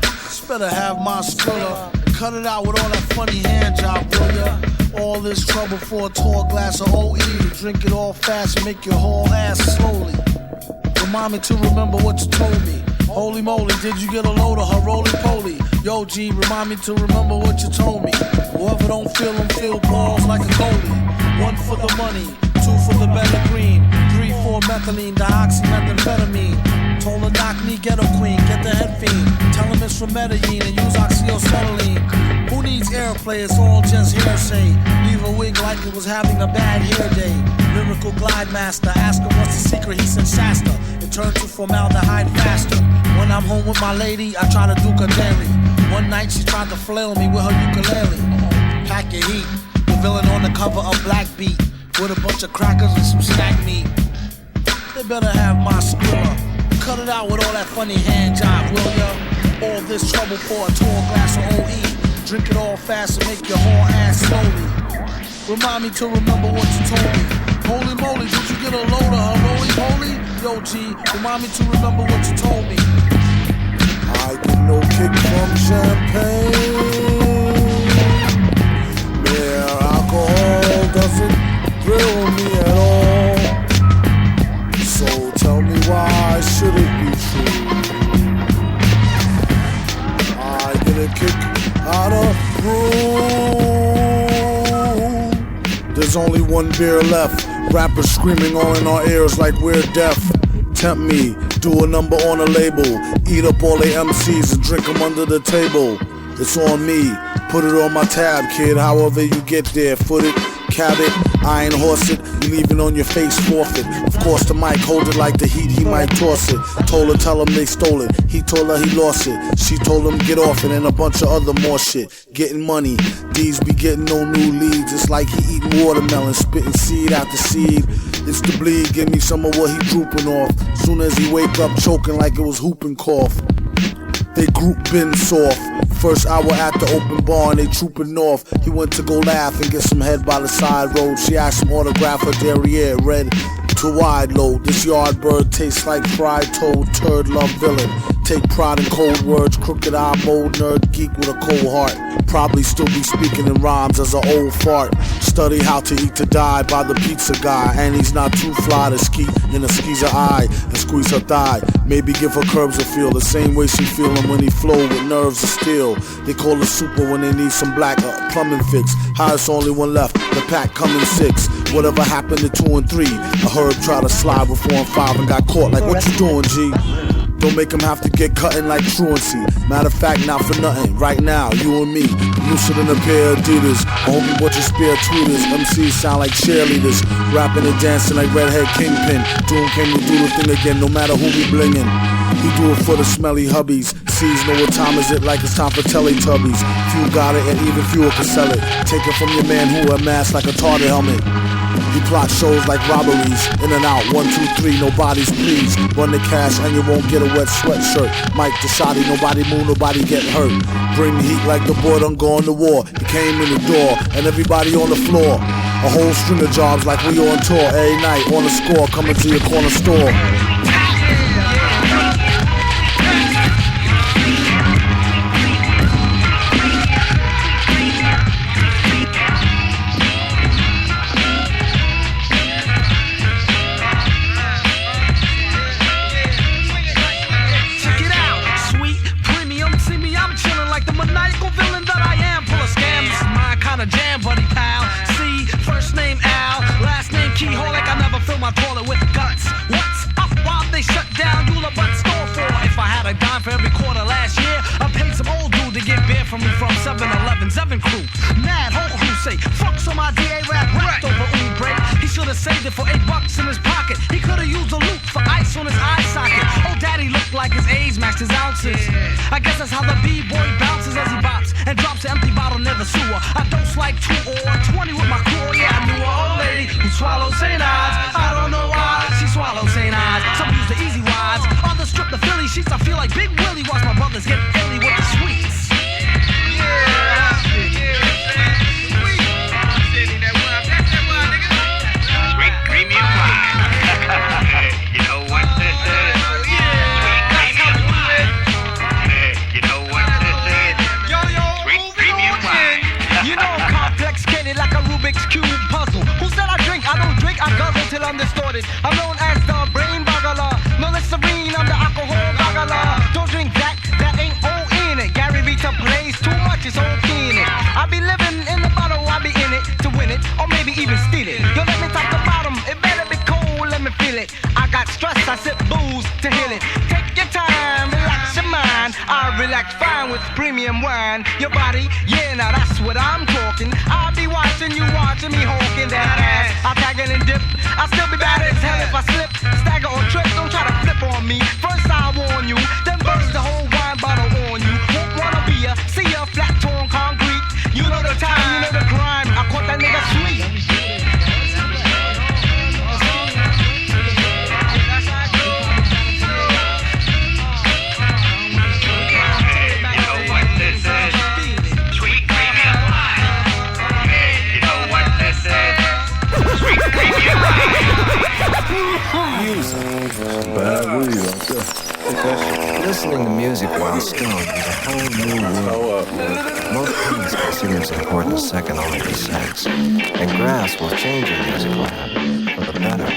Just better have my Skrilla and cut it out with all that funny hand job, will ya? All this trouble for a tall glass of OE to drink it all fast and make your whole ass slowly. Remind me to remember what you told me. Holy moly, did you get a load of her roly-poly? Yo, G, remind me to remember what you told me. Whoever don't feel them feel balls like a goalie. 1 for the money, 2 for the better green, 3, 4 methylene, dioxymethamphetamine. Told her knock me, ghetto queen, get the head fiend. Tell him it's from Medellin and use oxyacetylene. Who needs airplay? It's all just hearsay. Leave a wig like it was having a bad hair day. Lyrical glide master, ask him what's the secret, he said Shasta. It turned to formaldehyde faster. When I'm home with my lady, I try to do her daily. One night she tried to flail me with her ukulele. Pack your heat, the villain on the cover of Black Beat, with a bunch of crackers and some snack meat. They better have my Skrilla. Cut it out with all that funny hand job, will ya? All this trouble for a tall glass of OE. Drink it all fast and make your whole ass slowly. Remind me to remember what you told me. Holy moly, did you get a load of her roly-poly? Yo, G, remind me to remember what you told me. I get no kick from champagne. Mere alcohol doesn't thrill me at all. So tell me why should it be true? I get a kick out of brew. There's only one beer left. Rappers screaming all in our ears like we're deaf. Tempt me, do a number on a label. Eat up all they MCs and drink them under the table. It's on me, put it on my tab, kid. However you get there, foot it, cab it, iron horse it. You leave it on your face, forfeit. Of course the mic, hold it like the heat, he might toss it. Told her, tell him they stole it. He told her he lost it. She told him get off it and a bunch of other more shit. Getting money, these be getting no new leads. It's like he eating watermelon, spitting seed after seed. It's the bleed, give me some of what he drooping off. Soon as he wake up choking like it was whooping cough. They group been soft. First hour at the open bar and they trooping north. He went to go laugh and get some head by the side road. She asked him autograph her derriere, red to wide load. This yard bird tastes like fried toad, turd love villain. Take pride in cold words, crooked eye mold, nerd geek with a cold heart. Probably still be speaking in rhymes as an old fart. Study how to eat to die by the pizza guy. And he's not too fly to ski in a skeezer eye and squeeze her thigh. Maybe give her curbs a feel the same way she feel him when he flow with nerves of steel. They call her super when they need some black plumbing fix. Highest only one left, the pack coming 6. Whatever happened to 2 and 3? A herb tried to slide with 4 and 5 and got caught like what you doing, G? Don't make him have to get cutting like truancy. Matter of fact, not for nothing. Right now, you and me, looser than a pair of Adidas. Homie, what your spare tweeters? MCs sound like cheerleaders, rapping and dancing like Redhead Kingpin. Doom came to do the thing again, no matter who we blingin'. He do it for the smelly hubbies. C's know what time is it, like it's time for Teletubbies. Few got it and even fewer can sell it. Take it from your man who wear masks like a target helmet. He plot shows like robberies, in and out, 1, 2, 3, nobody's please. Run the cash and you won't get a wet sweatshirt. Mike the shotty, nobody move, nobody get hurt. Bring the heat like the boy done gone to war. He came in the door and everybody on the floor. A whole string of jobs like we on tour every night, on the score, coming to your corner store. Jam, buddy pal. See, first name Al, last name Keyhole, like I never fill my toilet with guts. What's up while they shut down Eula Butt Store for? If I had a dime for every quarter last year, I paid some old dude to get beer from me from 7-Eleven, Seven Crew. Mad whole crew say, fuck some IDA rap rapped over break. He should have saved it for $8 in his pocket. He could have used a loop for ice on his eye socket. Oh, daddy looked like his age matched his ounces. I guess that's how the B-boy bounces as he bops and drops an empty bottle near the sewer. I dose like 2 or 20 with my crew. Yeah, I knew an old lady who swallowed St. Ives. I don't know why she swallowed St. Ives. Some use the easy wides, others strip the Philly sheets. I feel like Big Willie watch my brothers get illy with the sweets. Sweet premium wine. You know what this is? Sweet premium wine. You know what this is? Sweet premium wine. You know I'm complex, Kenny, like a Rubik's Cube puzzle. Who said I drink? I don't drink, I guzzle till I'm distorted. I'm known as the brain boggler. No Listerine, I'm the alcohol boggler. Don't drink that, that ain't all in it. Gary Vita plays too much, it's all in it. I be living in the bottle, I be in it to win it, or maybe even steal it. Yo, let me top the bottom, it better be cold, let me feel it. I got stress, I sip booze to heal it. Take your time, relax your mind. I relax fine with premium wine. Your body, yeah, now that's what I'm talking. I'll be watching you watching me hawking that ass. I tag it and dip, I'll still be bad as hell if I slip, stagger or trip. Don't try to flip on me. First I warn you, then burst the whole wine bottle on you. Won't wanna be a, see ya, flat torn concrete. You know the time, you know the crime. I caught that nigga sweet. Listening to music while stoned is a whole new world. Most things consider as important second only to sex. And grass will change your musical habit for the better.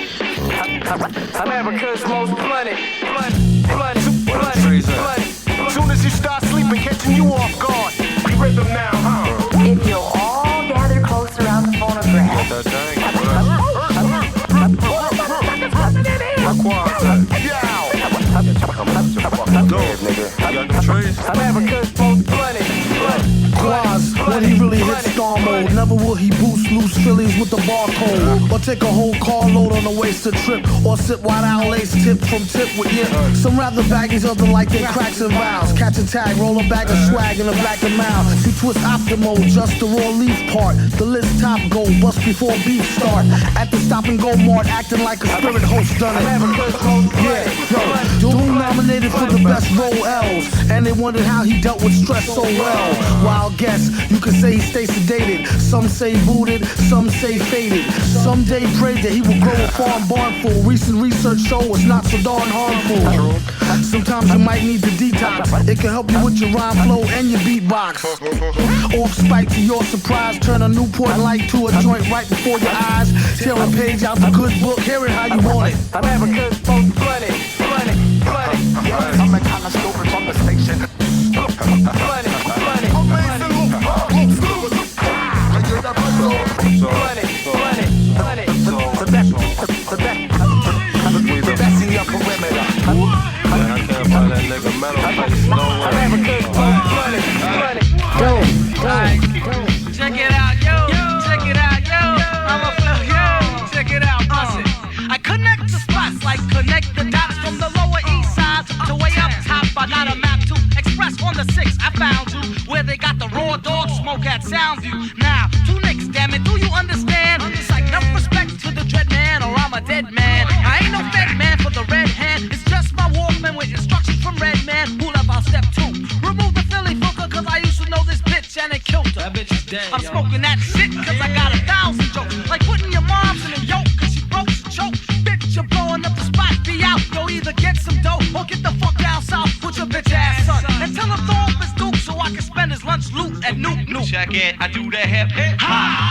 I'm America's most blunted. Soon as you start sleeping, catching you off guard. We rhythm now, huh? If you'll all gather close around the phonograph. America's most blunted. Quaz, when he really hits star mode, never will he boost loose Phillies with the barcode, or take a whole carload on a wasted trip, or sit wide out lace tip from tip with yip. Some rather baggies, other like they cracks and vows. Catch a tag, roll a bag of swag in a black and mouth. You twist optimal, just the raw leaf part. The list top go, bust before beef start. At the stop and go mart, acting like a spirit host done it. Yeah, yo, Doom nominated for the best role L's, and they wondered how he dealt with stress so well. Wild guess, you could say he stays sedated. Some say booted, some say faded. Someday prayed that he will grow a farm barn full. Recent research show it's not so darn harmful. Sometimes you might need the detox. It can help you with your rhyme flow and your beatbox. Off spike to your surprise, turn a Newport light to a joint right before your eyes. Tear a page out the good book, hear it how you want it. America's most blunted. I'm the kind of stupid from the station. Check it out, yo. Check it out, yo. I'm a flow, yo. Check it out, bust it. I connect the spots like connect the dots from the lower east side to way up top. I got a map to express on the 6. I found you where they got the raw dog smoke at Soundview. Now, 2 nicks, damn it, do you understand? It's like enough respect to the dread man or I'm a dead man. I ain't no fed man for the red hand. It's just my Walkman with instructions from Red Man. Pull up on step 2. Remove the Philly fooker cause I used to know this bitch and it killed her. That bitch is dead. I'm smoking that shit cause I got 1,000 jokes like jacket. I do the hip ha,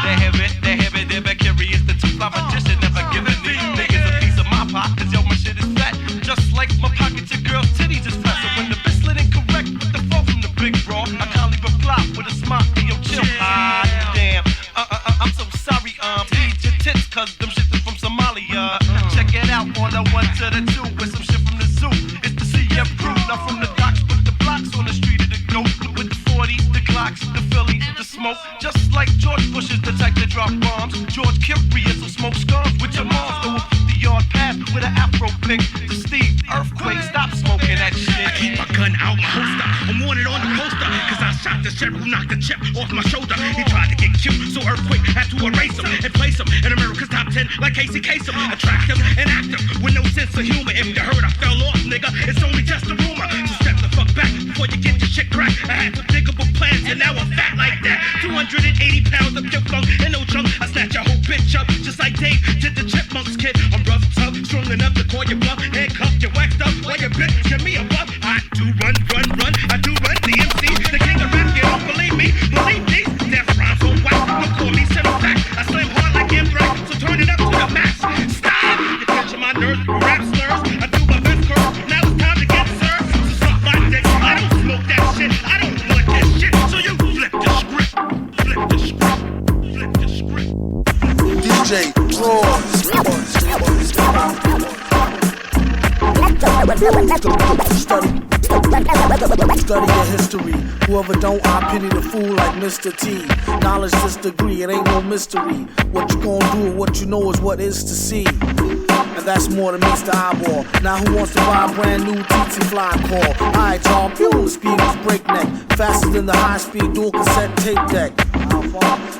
the curious, the two-fly magician, never giving these niggas a piece of my pie, cause yo, my shit is fat. Just like my pockets, your girl's titties is fat. So when the bitch lit incorrect with the fall from the big bra, I can't leave a flop with a smile. Hey, yo, chill. Ah, damn. I'm so sorry, please your tits, cause them shit is from Somalia. Check it out on the 1 to the 2 with some shit from the zoo. It's the CF crew, not from the docks, but the blocks on the street of the goat. With the 40s, the Glocks, the Phillies, the smoke. Just like George Bush is the type to drop bombs. George Kipri is a smoke scars with your moms. Throw a 50-yard pass with an afro pick to Steve Earthquake. Stop smoking that shit. I keep my gun out my holster. I'm wanted on the poster, cause I shot the sheriff who knocked the chip off my shoulder. He tried to get cute, so Earthquake had to erase him and place him in America's top 10 like Casey Kasem. Attract him and act him with no sense of humor. If you heard I fell off, nigga, it's only just a rumor. So step the fuck back before you get your shit cracked. I had some thinkable plans and now I'm fat like that. 280 pounds of pure funk and no junk. I snatch your whole bitch up just like Dave did the Chipmunks, kid. I'm rough, tough, strong enough to call you bluff. Handcuffed, you waxed up while your bitch give me a buff. I do run. I do run the MC, the king of rap. You don't believe me? Believe me? Death rhymes on wax. Don't call me Cinefax. I slam hard like Anthrax, so turn it up to the max. Stop! You're catching my nerves, rap slurs. I do my best curve. Now it's time to get served. So suck my dick. I don't smoke that shit. I don't want that shit. So you flip the script. Flip the script. Flip the script. DJ Royce. Study your history. Whoever don't, I pity the fool like Mr. T. Knowledge this degree, it ain't no mystery. What you gonna do, what you know is what is to see. And that's more than meets the eyeball. Now who wants to buy a brand new TT Fly call? Alright y'all, fuel speed was breakneck. Faster than the high speed dual cassette tape deck.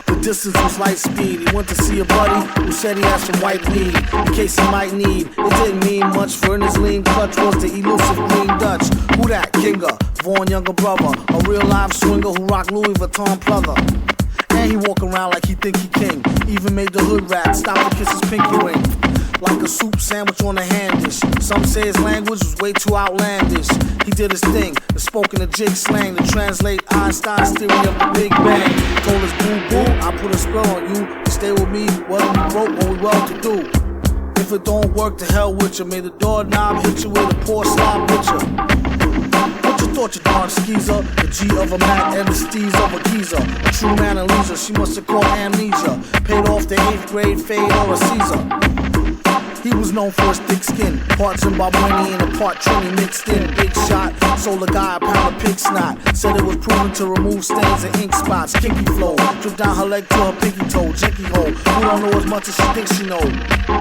The distance was light speed. He went to see a buddy who said he had some white weed in case he might need. It didn't mean much, for in his lean clutch was the elusive Green Dutch. Who that? Kinga, Vaughn younger brother, a real live swinger who rock Louis Vuitton pleather. And he walk around like he think he king. Even made the hood rat stop to kiss his pinky ring. Like a soup sandwich on a hand dish. Some say his language was way too outlandish. He did his thing and spoke in a jig slang to translate Einstein's theory of the Big Bang. Told us boo boo, I put a spell on you. Stay with me, whether we broke or we well to do. If it don't work, to hell with you. May the doorknob hit you with a poor slob picture. What you thought, you darn skeezer? The G of a Mac and the steez of a geezer. A true man and leisure, she must have caught amnesia. Paid off the 8th grade fade or a Caesar. He was known for his thick skin, part Zimbabwean and a part Trini mixed in. Big shot, sold a guy a pound of pig snot. Said it was proven to remove stains and ink spots. Kinky flow, drip down her leg to her pinky toe. Jinky hole, who don't know as much as she thinks she know.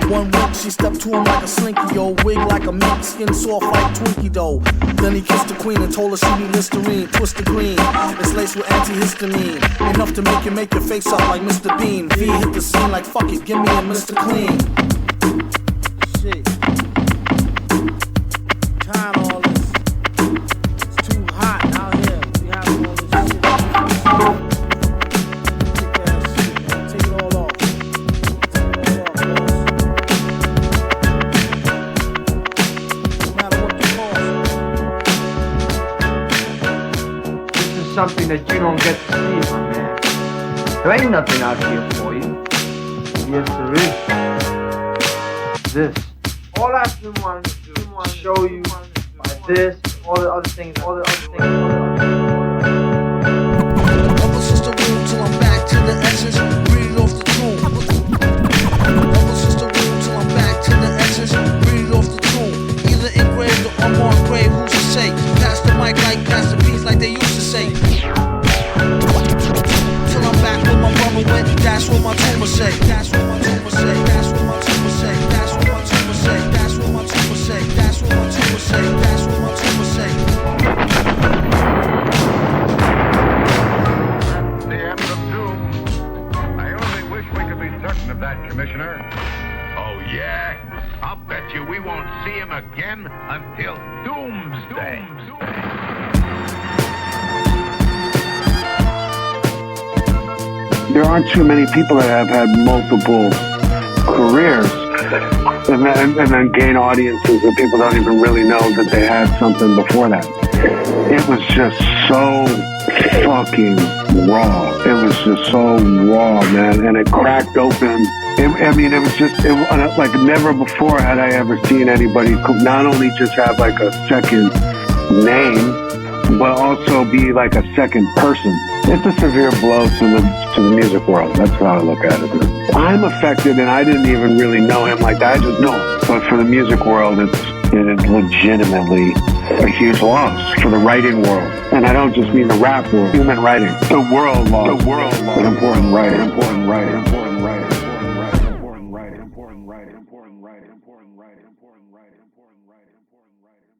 One week she stepped to him like a slinky, yo. Wig like a mink, skin soft like Twinkie dough. Then he kissed the queen and told her she need Listerine. Twist the green, it's laced with antihistamine. Enough to make your face up like Mr. Bean. V hit the scene like fuck it, give me a Mr. Clean. Tired of all this. It's too hot out here. We have all this shit. Take it all off. No matter what the cost. This is something that you don't get to see, my man. There ain't nothing out here for you. Yes, there is. This. All I've been wanting to do is show you by this, all the other things. Other sister room till I'm back to the essence, read it off the tomb. Other sister room till I'm back to the essence, read it off the tomb. Either engraved or unmarked grave, who's to say? Pass the mic like pass the beats like they used to say. Till I'm back where my brother went, that's what my tumor say. That's what my tumor say. That's what my tumor say. That's what my tumor say. That's what my tumor say. That's what my tumor say. That's what my tumor say. The end of doom. I only wish we could be certain of that, Commissioner. Oh, yeah? I'll bet you we won't see him again until doomsday. There aren't too many people that have had multiple careers and then gain audiences that people don't even really know that they had something before that. It was just so fucking raw. It was just so raw, man, and it cracked open. It was just like never before had I ever seen anybody not only just have like a second name, but also be like a second person. It's a severe blow to the music world. That's how I look at it. I'm affected, and I didn't even really know him like that. I just know him. But for the music world, it is legitimately a huge loss for the writing world. And I don't just mean the rap world, human writing. The world lost. The world lost. An important writer. An important writer. Important writer. Important writer. Important writer. Important writer. Important writer. Important writer. Important writer. Important writer. Important writer.